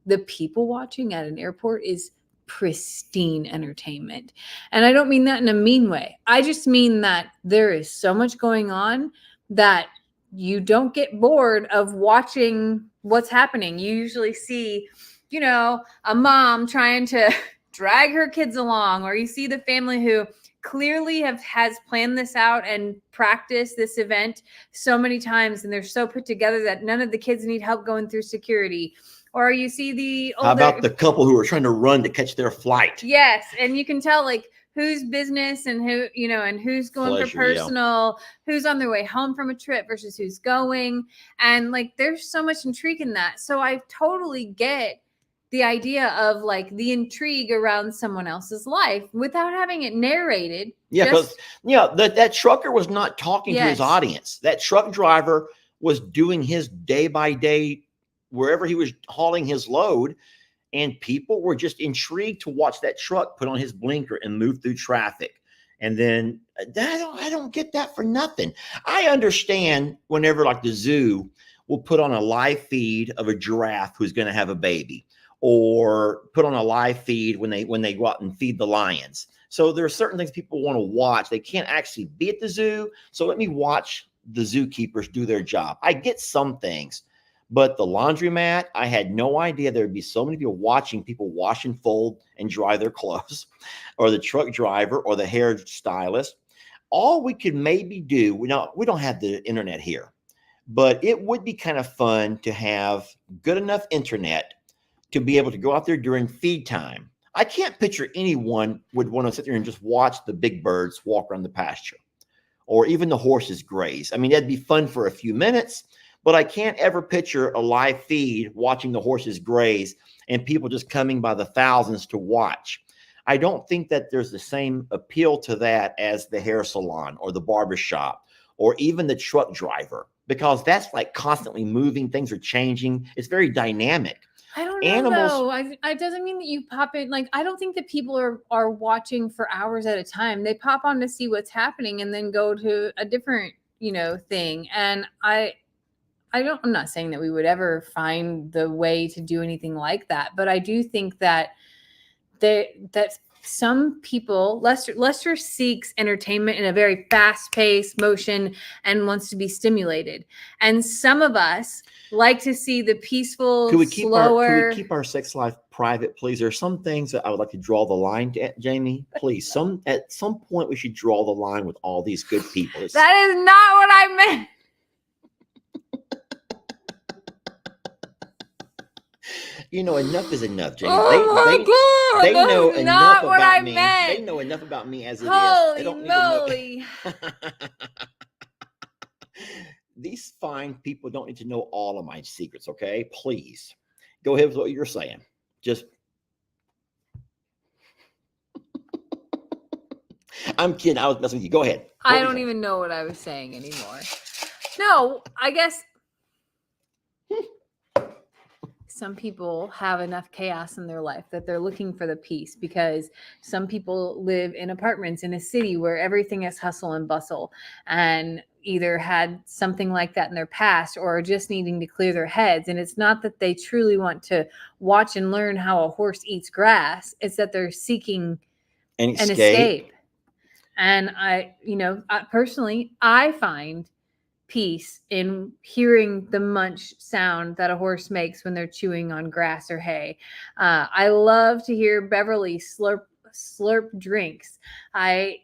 The people watching at an airport is pristine entertainment. And I don't mean that in a mean way. I just mean that there is so much going on that you don't get bored of watching what's happening. You usually see, a mom trying to drag her kids along, or you see the family who clearly has planned this out and practiced this event so many times, and they're so put together that none of the kids need help going through security. Or you see the older... How about the couple who are trying to run to catch their flight? Yes, and you can tell like who's business and who, and who's going for personal, who's on their way home from a trip versus who's going. And like there's so much intrigue in that. So I totally get the idea of like the intrigue around someone else's life without having it narrated. Yeah, because that trucker was not talking to his audience. That truck driver was doing his day by day wherever he was hauling his load, and people were just intrigued to watch that truck put on his blinker and move through traffic. And then I don't get that for nothing. I understand whenever like the zoo will put on a live feed of a giraffe who's going to have a baby, or put on a live feed when they go out and feed the lions. So there are certain things people want to watch. They can't actually be at the zoo. So let me watch the zookeepers do their job. I get some things, but the laundromat, I had no idea there would be so many people watching people wash and fold and dry their clothes, or the truck driver or the hairstylist. All we could maybe do, we don't have the internet here, but it would be kind of fun to have good enough internet to be able to go out there during feed time. I can't picture anyone would want to sit there and just watch the big birds walk around the pasture or even the horses graze. I mean, that'd be fun for a few minutes, but I can't ever picture a live feed watching the horses graze and people just coming by the thousands to watch. I don't think that there's the same appeal to that as the hair salon or the barbershop or even the truck driver, because that's like constantly moving. Things are changing. It's very dynamic. I don't know, Animals, though. It doesn't mean that you pop in. Like, I don't think that people are watching for hours at a time. They pop on to see what's happening and then go to a different, thing. And I'm not saying that we would ever find the way to do anything like that, but I do think that some people, Lester seeks entertainment in a very fast-paced motion and wants to be stimulated. And some of us like to see the peaceful, could we slower. keep our sex life private, please? There are some things that I would like to draw the line to, Jamie. Please, at some point we should draw the line with all these good people. That is not what I meant. Enough is enough, Jamie. Oh they God, know enough about me. Meant. They know enough about me as it Holy is. They don't moly. need to know. These fine people don't need to know all of my secrets, okay? Please. Go ahead with what you're saying. Just I'm kidding. I was messing with you. Go ahead. I don't even know what I was saying anymore. No, I guess some people have enough chaos in their life that they're looking for the peace, because some people live in apartments in a city where everything is hustle and bustle, and either had something like that in their past or are just needing to clear their heads. And it's not that they truly want to watch and learn how a horse eats grass. It's that they're seeking an escape. And personally, I find peace in hearing the munch sound that a horse makes when they're chewing on grass or hay. I love to hear Beverly slurp drinks. I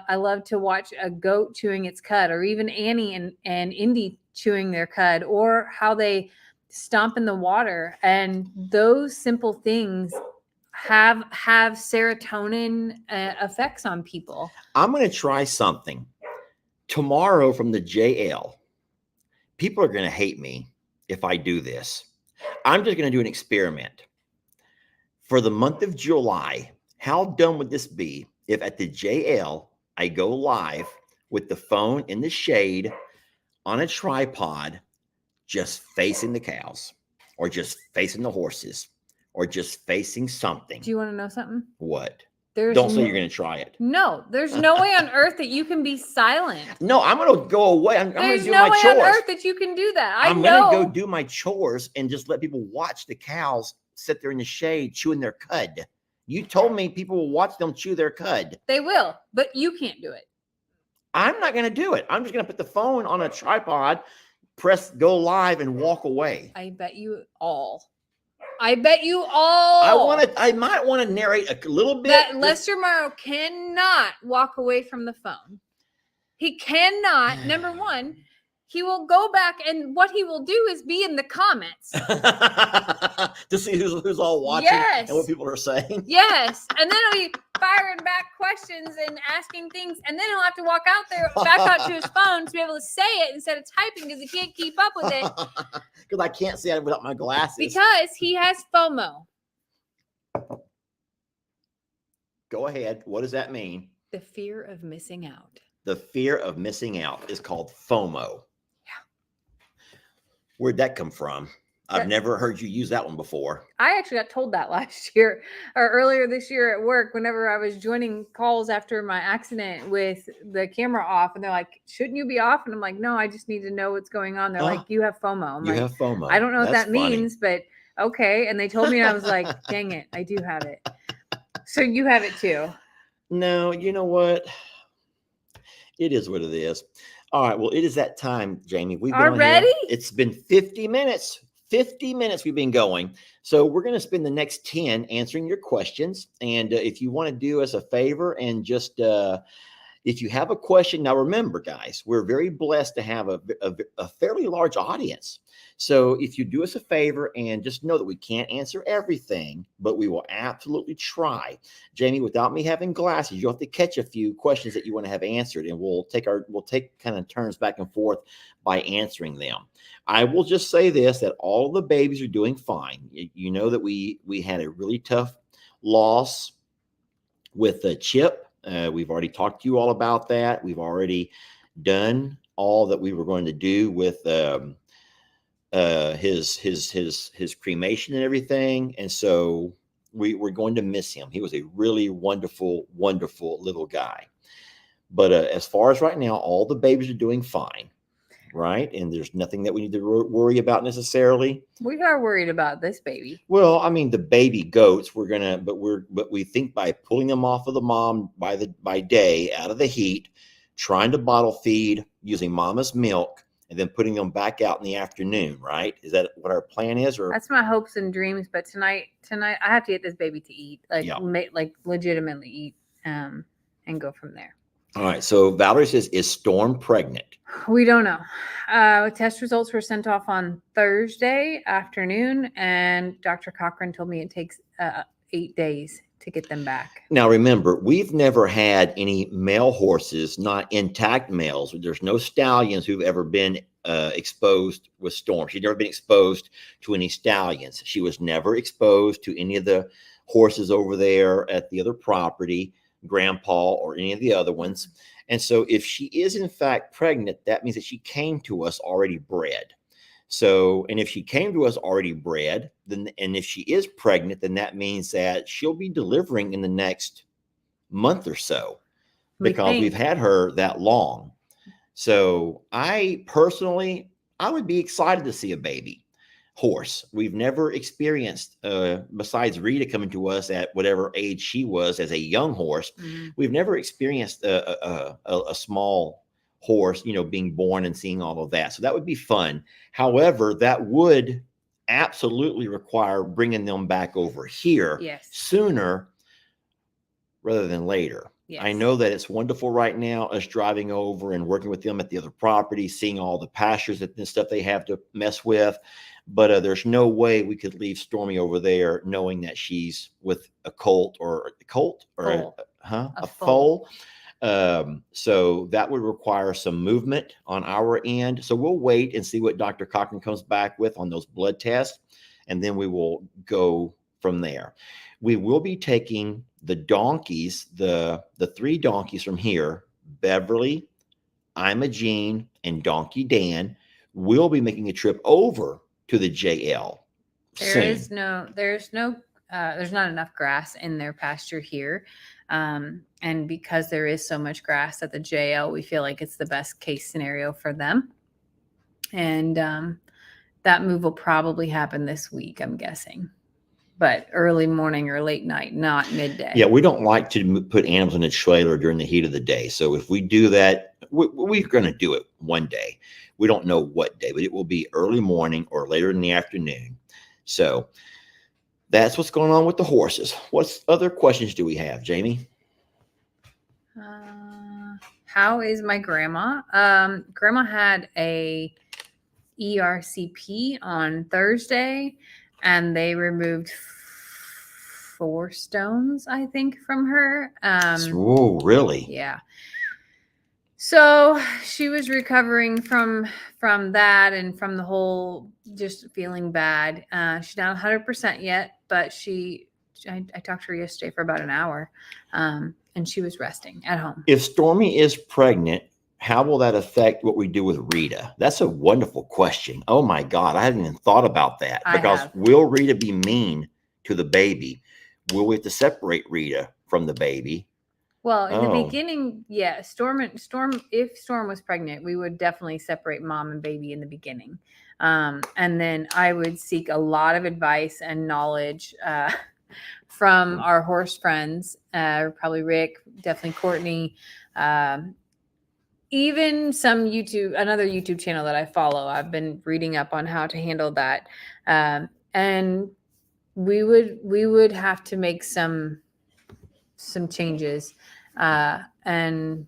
love to watch a goat chewing its cud, or even Annie and Indy chewing their cud, or how they stomp in the water. And those simple things have serotonin effects on people. I'm going to try something tomorrow from the JL. People are going to hate me if I do this. I'm just going to do an experiment for the month of July. How dumb would this be if at the JL I go live with the phone in the shade on a tripod, just facing the cows, or just facing the horses, or just facing something? Do you want to know something? What? Don't say you're going to try it. No, there's no way on earth that you can be silent. No, I'm going to go away. I'm going to do my chores. There's no way on earth that you can do that. I'm going to go do my chores and just let people watch the cows sit there in the shade chewing their cud. You told me people will watch them chew their cud. They will, but you can't do it. I'm not going to do it. I'm just going to put the phone on a tripod, press go live, and walk away. I bet you all. I might want to narrate a little bit. That Lester Morrow cannot walk away from the phone. He cannot. Number one, he will go back, and what he will do is be in the comments to see who's all watching. Yes. And what people are saying. Yes. And then he'll be firing back questions and asking things, and then he'll have to walk out there, back out to his phone to be able to say it instead of typing, because he can't keep up with it. Because I can't see it without my glasses. Because he has FOMO. Go ahead. What does that mean? The fear of missing out. The fear of missing out is called FOMO. Where'd that come from? I've never heard you use that one before. I actually got told that last year or earlier this year at work, whenever I was joining calls after my accident with the camera off, and they're like, shouldn't you be off? And I'm like, no, I just need to know what's going on. They're like, you have FOMO. You have FOMO. I don't know what that means, but okay. And they told me, and I was like, dang it, I do have it. So you have it too. No, you know what? It is what it is. All right. Well, it is that time, Jamie. We've been on here. Already? It's been 50 minutes. 50 minutes we've been going. So we're going to spend the next 10 answering your questions. And if you want to do us a favor and just if you have a question, now remember, guys, we're very blessed to have a fairly large audience. So if you do us a favor and just know that we can't answer everything, but we will absolutely try. Jamie, without me having glasses, you'll have to catch a few questions that you want to have answered, and we'll take kind of turns back and forth by answering them. I will just say this: that all the babies are doing fine. You know that we had a really tough loss with the Chip. We've already talked to you all about that. We've already done all that we were going to do with his cremation and everything, and so we're going to miss him. He was a really wonderful, wonderful little guy. But as far as right now, all the babies are doing fine, right? And there's nothing that we need to worry about necessarily. We are worried about this baby. Well, I mean, the baby goats, but we think by pulling them off of the mom by day out of the heat, trying to bottle feed using mama's milk, and then putting them back out in the afternoon, right? Is that what our plan is? Or That's my hopes and dreams. But tonight I have to get this baby to eat, like legitimately eat, and go from there. All right. So Valerie says, is Storm pregnant? We don't know. Test results were sent off on Thursday afternoon, and Dr. Cochran told me it takes 8 days to get them back. Now, remember, we've never had any male horses, not intact males. There's no stallions who've ever been exposed with Storm. She's never been exposed to any stallions. She was never exposed to any of the horses over there at the other property, Grandpa or any of the other ones. And so if she is in fact pregnant, that means that she came to us already bred. So, and if she came to us already bred, then, and if she is pregnant, then that means that she'll be delivering in the next month or so, because we've had her that long. So I personally, I would be excited to see a baby horse. We've never experienced, besides Rita coming to us at whatever age she was as a young horse, we've never experienced a small horse, being born and seeing all of that. So that would be fun. However, that would absolutely require bringing them back over here sooner rather than later. Yes. I know that it's wonderful right now, us driving over and working with them at the other property, seeing all the pastures and stuff they have to mess with. But there's no way we could leave Stormy over there knowing that she's with a foal. So that would require some movement on our end. So we'll wait and see what Dr. Cochran comes back with on those blood tests, and then we will go from there. We will be taking the donkeys, the 3 donkeys from here, Beverly, Imogene, and Donkey Dan, will be making a trip over to the JL. There's not enough grass in their pasture here. And because there is so much grass at the JL, we feel like it's the best case scenario for them. And that move will probably happen this week, I'm guessing. But early morning or late night, not midday. Yeah, we don't like to put animals in a trailer during the heat of the day. So if we do that, we're going to do it one day. We don't know what day, but it will be early morning or later in the afternoon. So that's what's going on with the horses. What other questions do we have, Jamie? How is my grandma? Grandma had a ERCP on Thursday, and they removed 4 stones, I think, from her. Oh, really? Yeah. So she was recovering from that and from the whole just feeling bad. She's not 100% yet, but I talked to her yesterday for about an hour, and she was resting at home. If Stormy is pregnant, how will that affect what we do with Rita? That's a wonderful question. Oh my God, I hadn't even thought about that. Because will Rita be mean to the baby? Will we have to separate Rita from the baby? Well, in the beginning, yeah, Storm. If Storm was pregnant, we would definitely separate mom and baby in the beginning, and then I would seek a lot of advice and knowledge from our horse friends, probably Rick, definitely Courtney, even another YouTube channel that I follow, I've been reading up on how to handle that. And we would have to make some changes and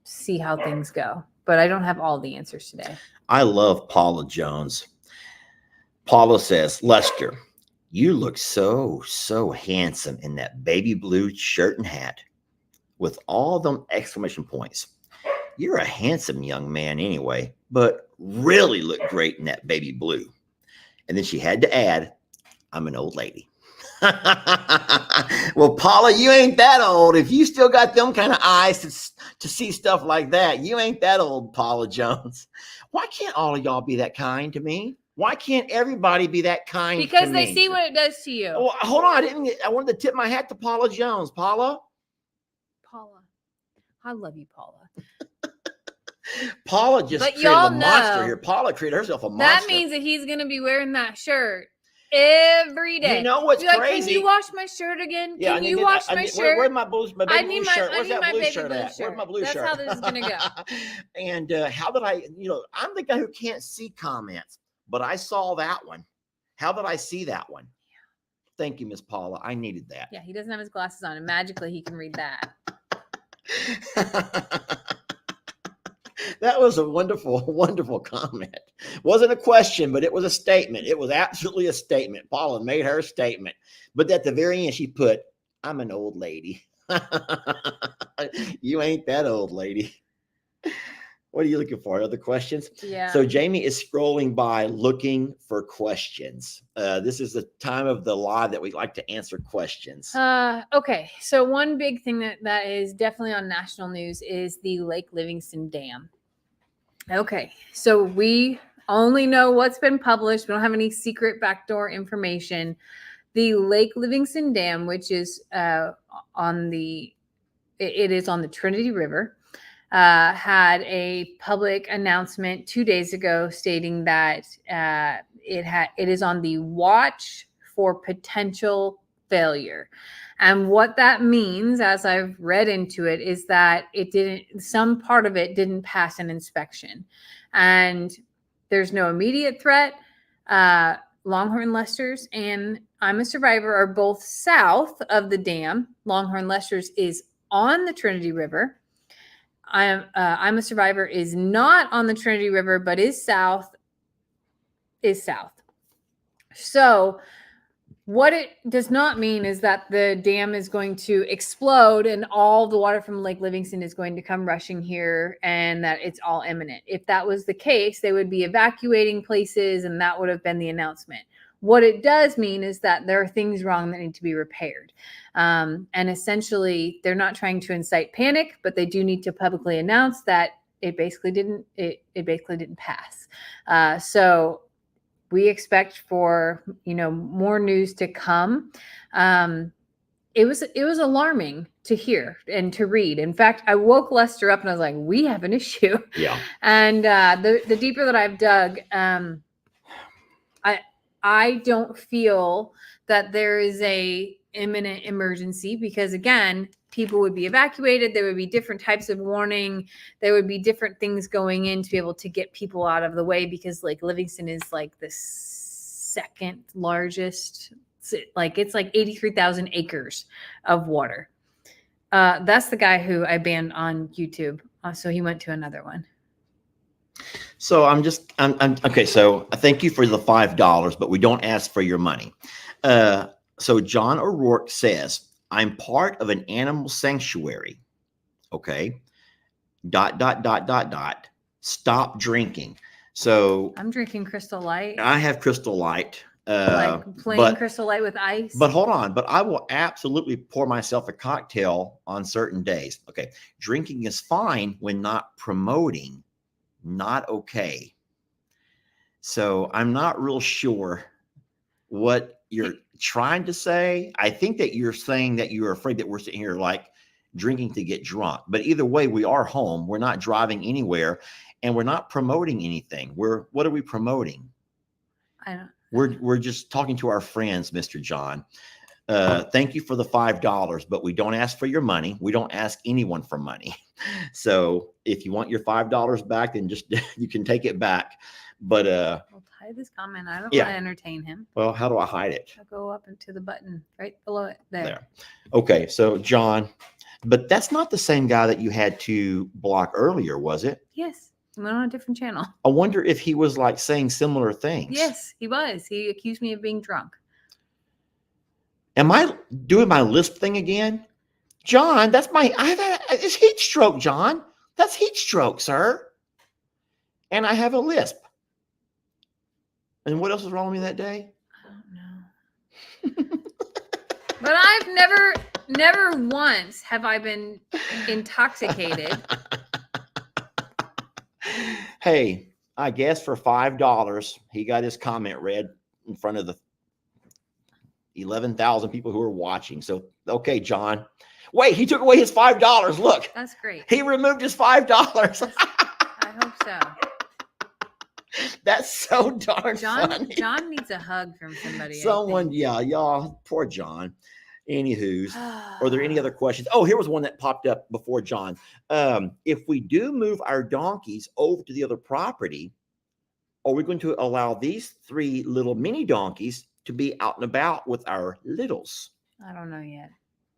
see how things go. But I don't have all the answers today. I love Paula Jones. Paula says, Lester, you look so handsome in that baby blue shirt and hat with all them exclamation points. You're a handsome young man anyway, but really look great in that baby blue. And then she had to add, I'm an old lady. Well, Paula, you ain't that old. If you still got them kind of eyes to see stuff like that, you ain't that old, Paula Jones. Why can't all of y'all be that kind to me? Why can't everybody be that kind because to they me? see what it does to you. Oh, hold on. I wanted to tip my hat to Paula Jones. Paula, I love you, Paula. Paula just But created y'all a monster know here. Paula created herself a monster. That means that he's going to be wearing that shirt every day. You know what's Be like, crazy? Can you wash my shirt again? Yeah, Can you wash my shirt? Where's my baby blue shirt? Where's that blue shirt at? Where's my blue shirt? That's how this is going to go. And how did I, I'm the guy who can't see comments, but I saw that one. How did I see that one? Thank you, Miss Paula. I needed that. Yeah, he doesn't have his glasses on, and magically he can read that. That was a wonderful comment. Wasn't a question, but it was a statement. It was absolutely a statement. Paula made her statement. But at the very end, she put, I'm an old lady. You ain't that old lady. What are you looking for? Other questions? Yeah. So Jamie is scrolling by looking for questions. This is the time of the live that we like to answer questions. Okay. So one big thing that is definitely on national news is the Lake Livingston Dam. Okay. So we only know what's been published. We don't have any secret backdoor information. The Lake Livingston Dam, which is on the Trinity River, had a public announcement 2 days ago stating that it is on the watch for potential failure. And what that means, as I've read into it, is that some part of it didn't pass an inspection. And there's no immediate threat. Longhorn Lester's and I'm a Survivor are both south of the dam. Longhorn Lester's is on the Trinity River. I'm a Survivor is not on the Trinity River, but is south. So what it does not mean is that the dam is going to explode and all the water from Lake Livingston is going to come rushing here and that it's all imminent. If that was the case, they would be evacuating places and that would have been the announcement. What it does mean is that there are things wrong that need to be repaired. And essentially, they're not trying to incite panic, but they do need to publicly announce that it basically didn't pass. So we expect for more news to come. It was alarming to hear and to read. In fact, I woke Lester up and I was like, "We have an issue." Yeah. And the deeper that I've dug, I don't feel that there is a imminent emergency because again, people would be evacuated. There would be different types of warning. There would be different things going in to be able to get people out of the way because Lake Livingston is like the second largest, it's like 83,000 acres of water. That's the guy who I banned on YouTube. So he went to another one. So I'm okay. So thank you for the $5, but we don't ask for your money. So John O'Rourke says, I'm part of an animal sanctuary. Okay. ... Stop drinking. So I'm drinking Crystal Light. I have Crystal Light. Like plain Crystal Light with ice. But hold on. But I will absolutely pour myself a cocktail on certain days. Okay. Drinking is fine when not promoting. Not okay. So I'm not real sure what you're trying to say. I think that you're saying that you're afraid that we're sitting here like drinking to get drunk. But either way, we are home. We're not driving anywhere and we're not promoting anything. What are we promoting? I don't. We're just talking to our friends, Mr. John. Thank you for the $5, but we don't ask for your money. We don't ask anyone for money. So if you want your $5 back, then just you can take it back. But I'll hide this comment. I don't Yeah. want to entertain him. well, how do I hide it? I'll go up into the button right below it. There. Okay, so John, but that's not the same guy that you had to block earlier, was it? Yes. I went on a different channel. I wonder if he was like saying similar things. Yes, he was. He accused me of being drunk. Am I doing my lisp thing again? John, that's it's heat stroke, John. That's heat stroke, sir. And I have a lisp. And what else was wrong with me that day? I don't know. But I've never once have I been intoxicated. Hey, I guess for $5, he got his comment read in front of the 11,000 people who are watching. So, okay, John. Wait, he took away his $5. Look. That's great. He removed his $5. I hope so. That's so darn funny. John needs a hug from somebody. Someone, yeah, y'all, poor John. Anywho's, are there any other questions? Oh, here was one that popped up before John. If we do move our donkeys over to the other property, are we going to allow these 3 little mini donkeys to be out and about with our littles? I don't know yet.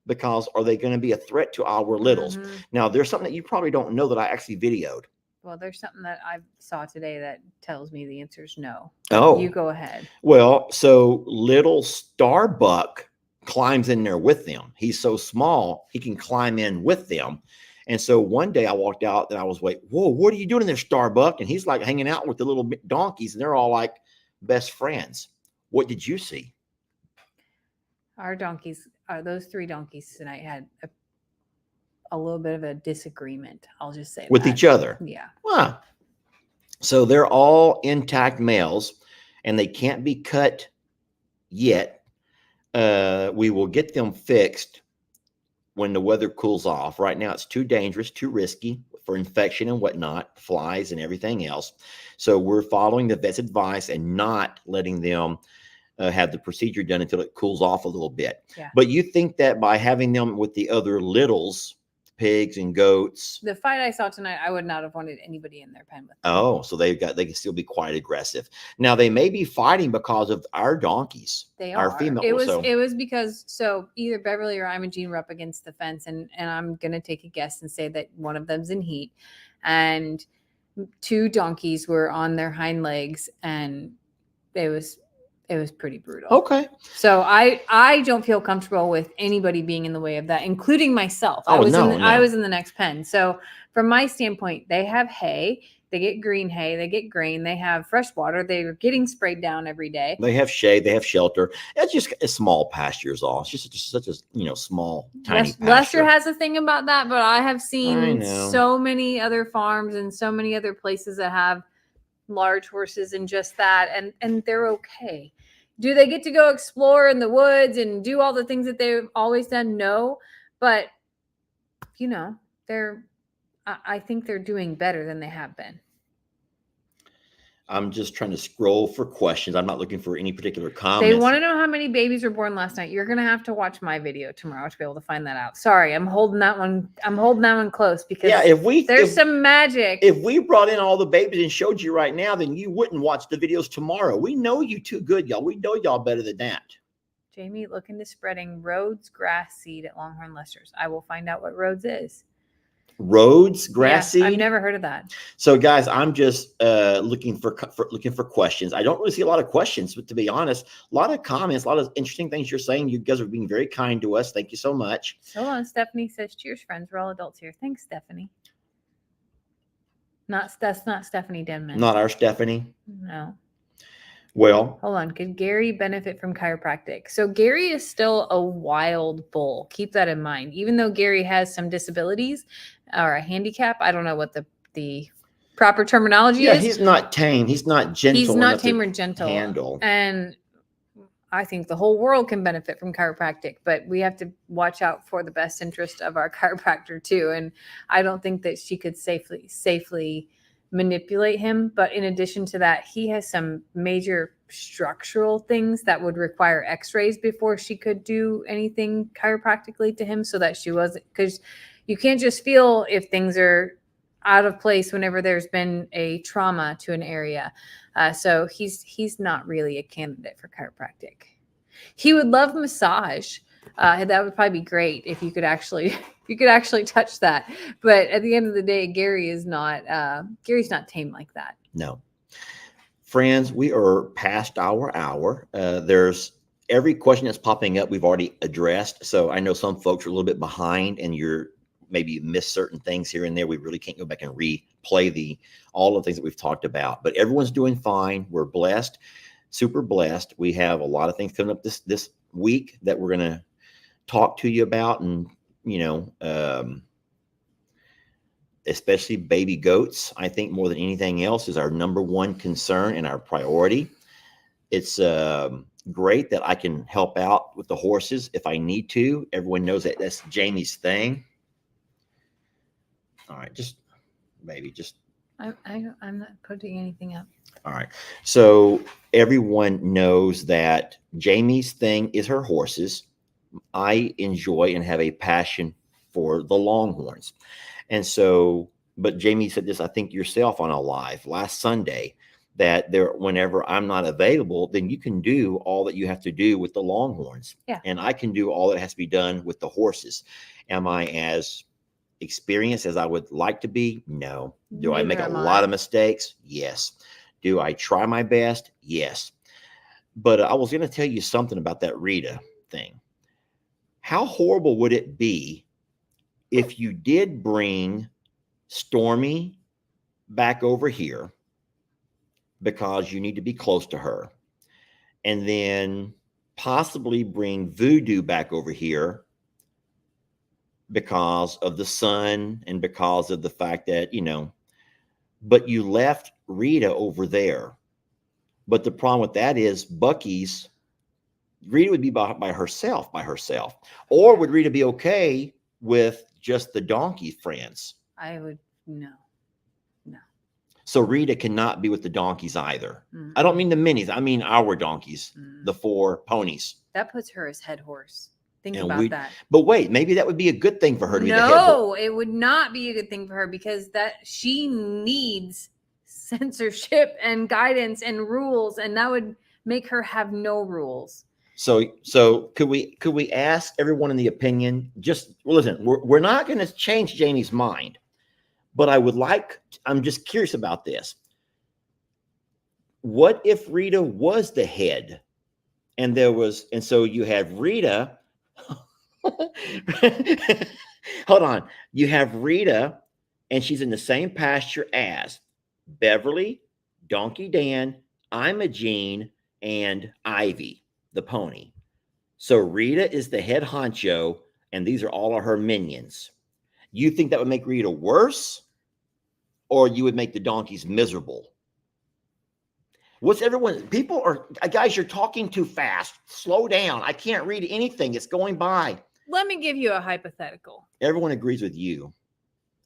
Because are they going to be a threat to our littles? Mm-hmm. Now, there's something that you probably don't know that I actually videoed. Well, there's something that I saw today that tells me the answer is no. Oh. You go ahead. Well, so little Starbuck climbs in there with them. He's so small, he can climb in with them. And so one day I walked out and I was like, whoa, what are you doing in there, Starbuck? And he's like hanging out with the little donkeys and they're all like best friends. What did you see? Our donkeys, those 3 donkeys tonight had a little bit of a disagreement. I'll just say with each other. Yeah. Wow. So they're all intact males and they can't be cut yet. We will get them fixed when the weather cools off. Right now, it's too dangerous, too risky for infection and whatnot, flies and everything else. So we're following the vet's advice and not letting them have the procedure done until it cools off a little bit. Yeah. But you think that by having them with the other littles, pigs and goats. The fight I saw tonight, I would not have wanted anybody in their pen with them. Oh, so they can still be quite aggressive. Now they may be fighting because of our donkeys. They are. Our female. It was because either Beverly or Imogene were up against the fence, and I'm gonna take a guess and say that one of them's in heat, and 2 donkeys were on their hind legs, and it was pretty brutal. Okay. So I don't feel comfortable with anybody being in the way of that, including myself. Oh, I was in the next pen. So from my standpoint, they have hay, they get green hay, they get grain, they have fresh water, they're getting sprayed down every day. They have shade, they have shelter. It's just a small pastures all. It's just such a small, tiny pasture. Lester has a thing about that, but I have seen so many other farms and so many other places that have large horses and just that, and they're okay. Do they get to go explore in the woods and do all the things that they've always done? No, but I think they're doing better than they have been. I'm just trying to scroll for questions. I'm not looking for any particular comments. They want to know how many babies were born last night. You're going to have to watch my video tomorrow to be able to find that out. Sorry, I'm holding that one close because there's some magic. If we brought in all the babies and showed you right now, then you wouldn't watch the videos tomorrow. We know you too good, y'all. We know y'all better than that. Jamie, look into spreading Rhodes grass seed at Longhorn Lester's. I will find out what Rhodes is. Rhodes grass seed? I've never heard of that. So guys, I'm just looking for questions. I don't really see a lot of questions, but to be honest, a lot of comments, a lot of interesting things you're saying. You guys are being very kind to us. Thank you so much. Hold on, Stephanie says, cheers, friends. We're all adults here. Thanks, Stephanie. That's not Stephanie Denman. Not our Stephanie? No. Well, hold on. Could Gary benefit from chiropractic? So Gary is still a wild bull. Keep that in mind. Even though Gary has some disabilities or a handicap, I don't know what the proper terminology is. Yeah, he's not tame. He's not gentle. He's not tame or gentle. Handle. And I think the whole world can benefit from chiropractic, but we have to watch out for the best interest of our chiropractor too. And I don't think that she could safely manipulate him. But in addition to that, he has some major structural things that would require x-rays before she could do anything chiropractically to him, so that she wasn't, because you can't just feel if things are out of place whenever there's been a trauma to an area. So he's not really a candidate for chiropractic. He would love massage. That would probably be great if you could actually touch that. But at the end of the day, Gary's not tame like that. No. Friends, we are past our hour. There's every question that's popping up we've already addressed. So I know some folks are a little bit behind and you're maybe missed certain things here and there. We really can't go back and replay all the things that we've talked about, but everyone's doing fine. We're blessed, super blessed. We have a lot of things coming up this week that we're going to talk to you about, and especially baby goats, I think more than anything else is our number one concern and our priority. It's great that I can help out with the horses if I need to. Everyone knows that that's Jamie's thing. All right, I'm not putting anything up. All right. So everyone knows that Jamie's thing is her horses. I enjoy and have a passion for the Longhorns. And so, but Jamie said this, I think yourself on a live last Sunday, that whenever I'm not available, then you can do all that you have to do with the Longhorns. Yeah. And I can do all that has to be done with the horses. Am I as experienced as I would like to be? No. Do I make a lot of mistakes? Yes. Do I try my best? Yes. But I was going to tell you something about that Rita thing. How horrible would it be if you did bring Stormy back over here because you need to be close to her, and then possibly bring Voodoo back over here because of the sun and because of the fact that, but you left Rita over there. But the problem with that is Rita would be by herself. Or would Rita be okay with just the donkey friends? I would, no. So Rita cannot be with the donkeys either. Mm-hmm. I don't mean the minis. I mean our donkeys, the 4 ponies. That puts her as head horse. Think about that. But wait, maybe that would be a good thing for her to be the head horse. No, it would not be a good thing for her, because she needs censorship and guidance and rules, and that would make her have no rules. So could we ask everyone in the opinion? Listen, we're not going to change Jamie's mind, but I'm just curious about this. What if Rita was the head, and so you have Rita? Hold on, you have Rita, and she's in the same pasture as Beverly, Donkey Dan, Imogene, and Ivy, the pony. So Rita is the head honcho, and these are all of her minions. You think that would make Rita worse, or you would make the donkeys miserable? Guys, you're talking too fast. Slow down. I can't read anything. It's going by. Let me give you a hypothetical. Everyone agrees with you.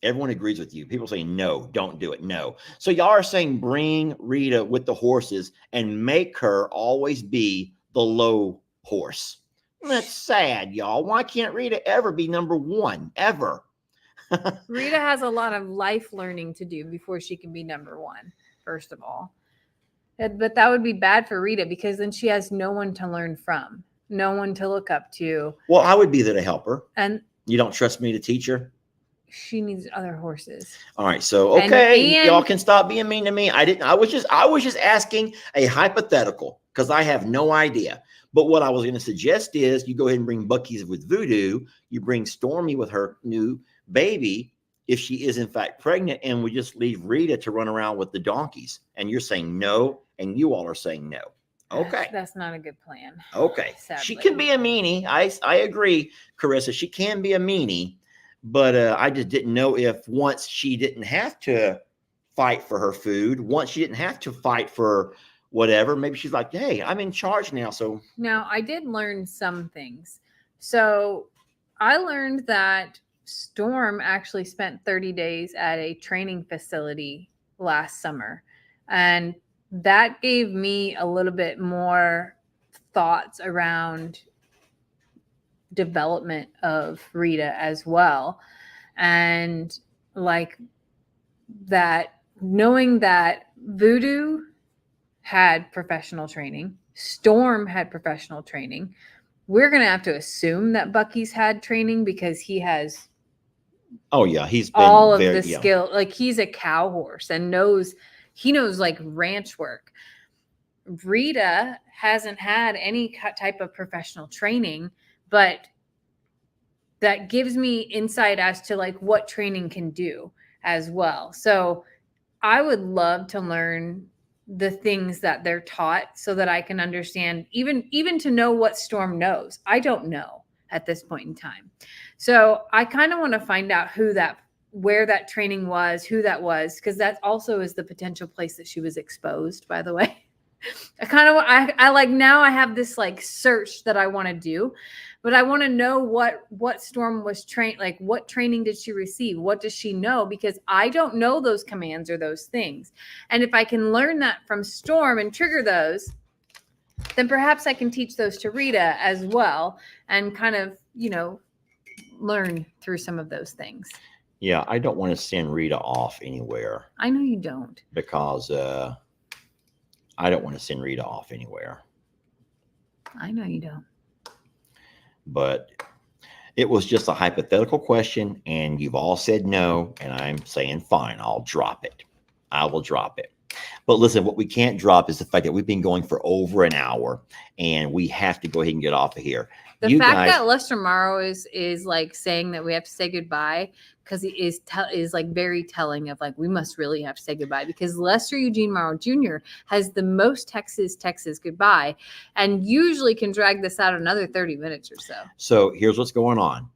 People say, no, don't do it. No. So y'all are saying bring Rita with the horses and make her always be the low horse. That's sad, y'all. Why can't Rita ever be number 1? Ever? Rita has a lot of life learning to do before she can be number 1, first of all. But that would be bad for Rita, because then she has no one to learn from, no one to look up to. Well, I would be there to help her. And you don't trust me to teach her? She needs other horses. All right. So, okay. Y'all can stop being mean to me. I was just asking a hypothetical because I have no idea. But what I was going to suggest is you go ahead and bring Bucky's with Voodoo. You bring Stormy with her new baby, if she is in fact pregnant, and we just leave Rita to run around with the donkeys. And you're saying no, and you all are saying no. Okay. That's not a good plan. Okay. Sadly. She can be a meanie. I agree, Carissa. She can be a meanie. But I just didn't know if once she didn't have to fight for her food, once she didn't have to fight for whatever, maybe she's like, hey, I'm in charge now. So now I did learn some things. So I learned that Storm actually spent 30 days at a training facility last summer. And that gave me a little bit more thoughts around development of Rita as well. And like that, knowing that Voodoo had professional training, Storm had professional training. We're going to have to assume that Bucky's had training because he has Oh yeah, he's been all of very, the yeah. skill. Like he's a cow horse and he knows like ranch work. Rita hasn't had any type of professional training, but that gives me insight as to like what training can do as well. So I would love to learn the things that they're taught so that I can understand, even to know what Storm knows. I don't know at this point in time. So I kind of want to find out where that training was, who that was, because that also is the potential place that she was exposed, by the way. I like, now I have this like search that I want to do, but I want to know what Storm was trained, like what training did she receive? What does she know? Because I don't know those commands or those things. And if I can learn that from Storm and trigger those, then perhaps I can teach those to Rita as well and kind of, learn through some of those things. Yeah, I don't want to send Rita off anywhere. I know you don't. Because I don't want to send Rita off anywhere. I know you don't. But it was just a hypothetical question, and you've all said no, and I'm saying fine, I'll drop it. I will drop it. But listen, what we can't drop is the fact that we've been going for over an hour, and we have to go ahead and get off of here. The fact that Lester Morrow is like saying that we have to say goodbye, because he is like very telling of like, we must really have to say goodbye, because Lester Eugene Morrow Jr. has the most Texas goodbye, and usually can drag this out another 30 minutes or so. So here's what's going on.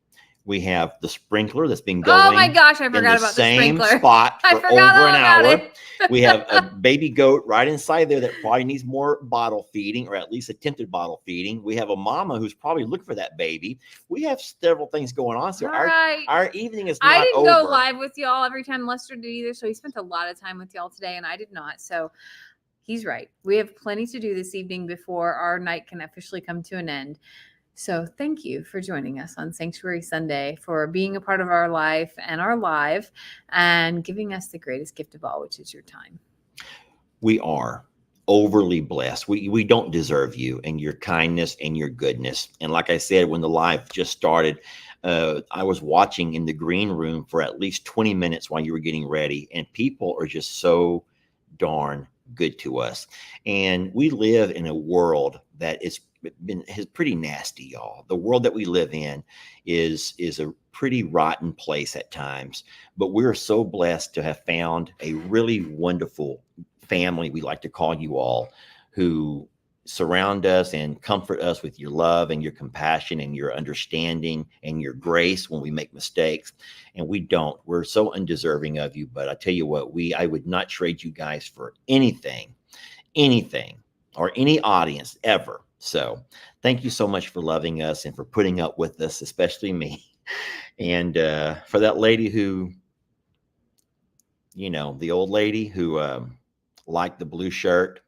We have the sprinkler that's been going. Oh my gosh, I forgot about the sprinkler. Same spot for over an hour. We have a baby goat right inside there that probably needs more bottle feeding, or at least attempted bottle feeding. We have a mama who's probably looking for that baby. We have several things going on. So our evening is not over. I didn't go live with y'all every time Lester did either, so he spent a lot of time with y'all today, and I did not. So he's right. We have plenty to do this evening before our night can officially come to an end. So thank you for joining us on Sanctuary Sunday, for being a part of our life and our live, and giving us the greatest gift of all, which is your time. We are overly blessed. We don't deserve you and your kindness and your goodness. And like I said, when the live just started, I was watching in the green room for at least 20 minutes while you were getting ready, and people are just so darn good to us. And we live in a world that is pretty nasty, y'all. The world that we live in is a pretty rotten place at times, but we're so blessed to have found a really wonderful family, we like to call you all, who surround us and comfort us with your love and your compassion and your understanding and your grace when we make mistakes. And we're so undeserving of you, but I tell you what, I would not trade you guys for anything, or any audience ever. So thank you so much for loving us and for putting up with us, especially me. And for that lady who, the old lady who liked the blue shirt,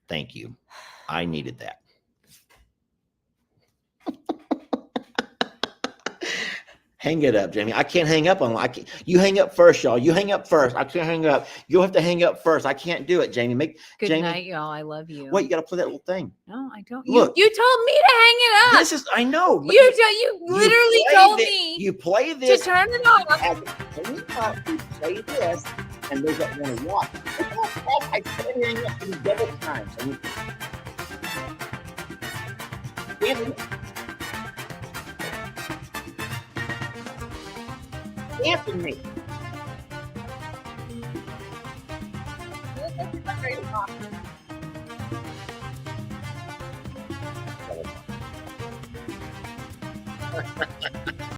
thank you. I needed that. Hang it up, Jamie. I can't hang up on. You hang up first, y'all. You hang up first. I can't hang up. You'll have to hang up first. I can't do it, Jamie. Good Jamie. night, y'all. I love you. Wait, you got to play that little thing. No, I don't. Look, you told me to hang it up. I know. You literally told me. You play this. To turn it off. You play this, and those that want to watch. I said hang up to double times. Anthony.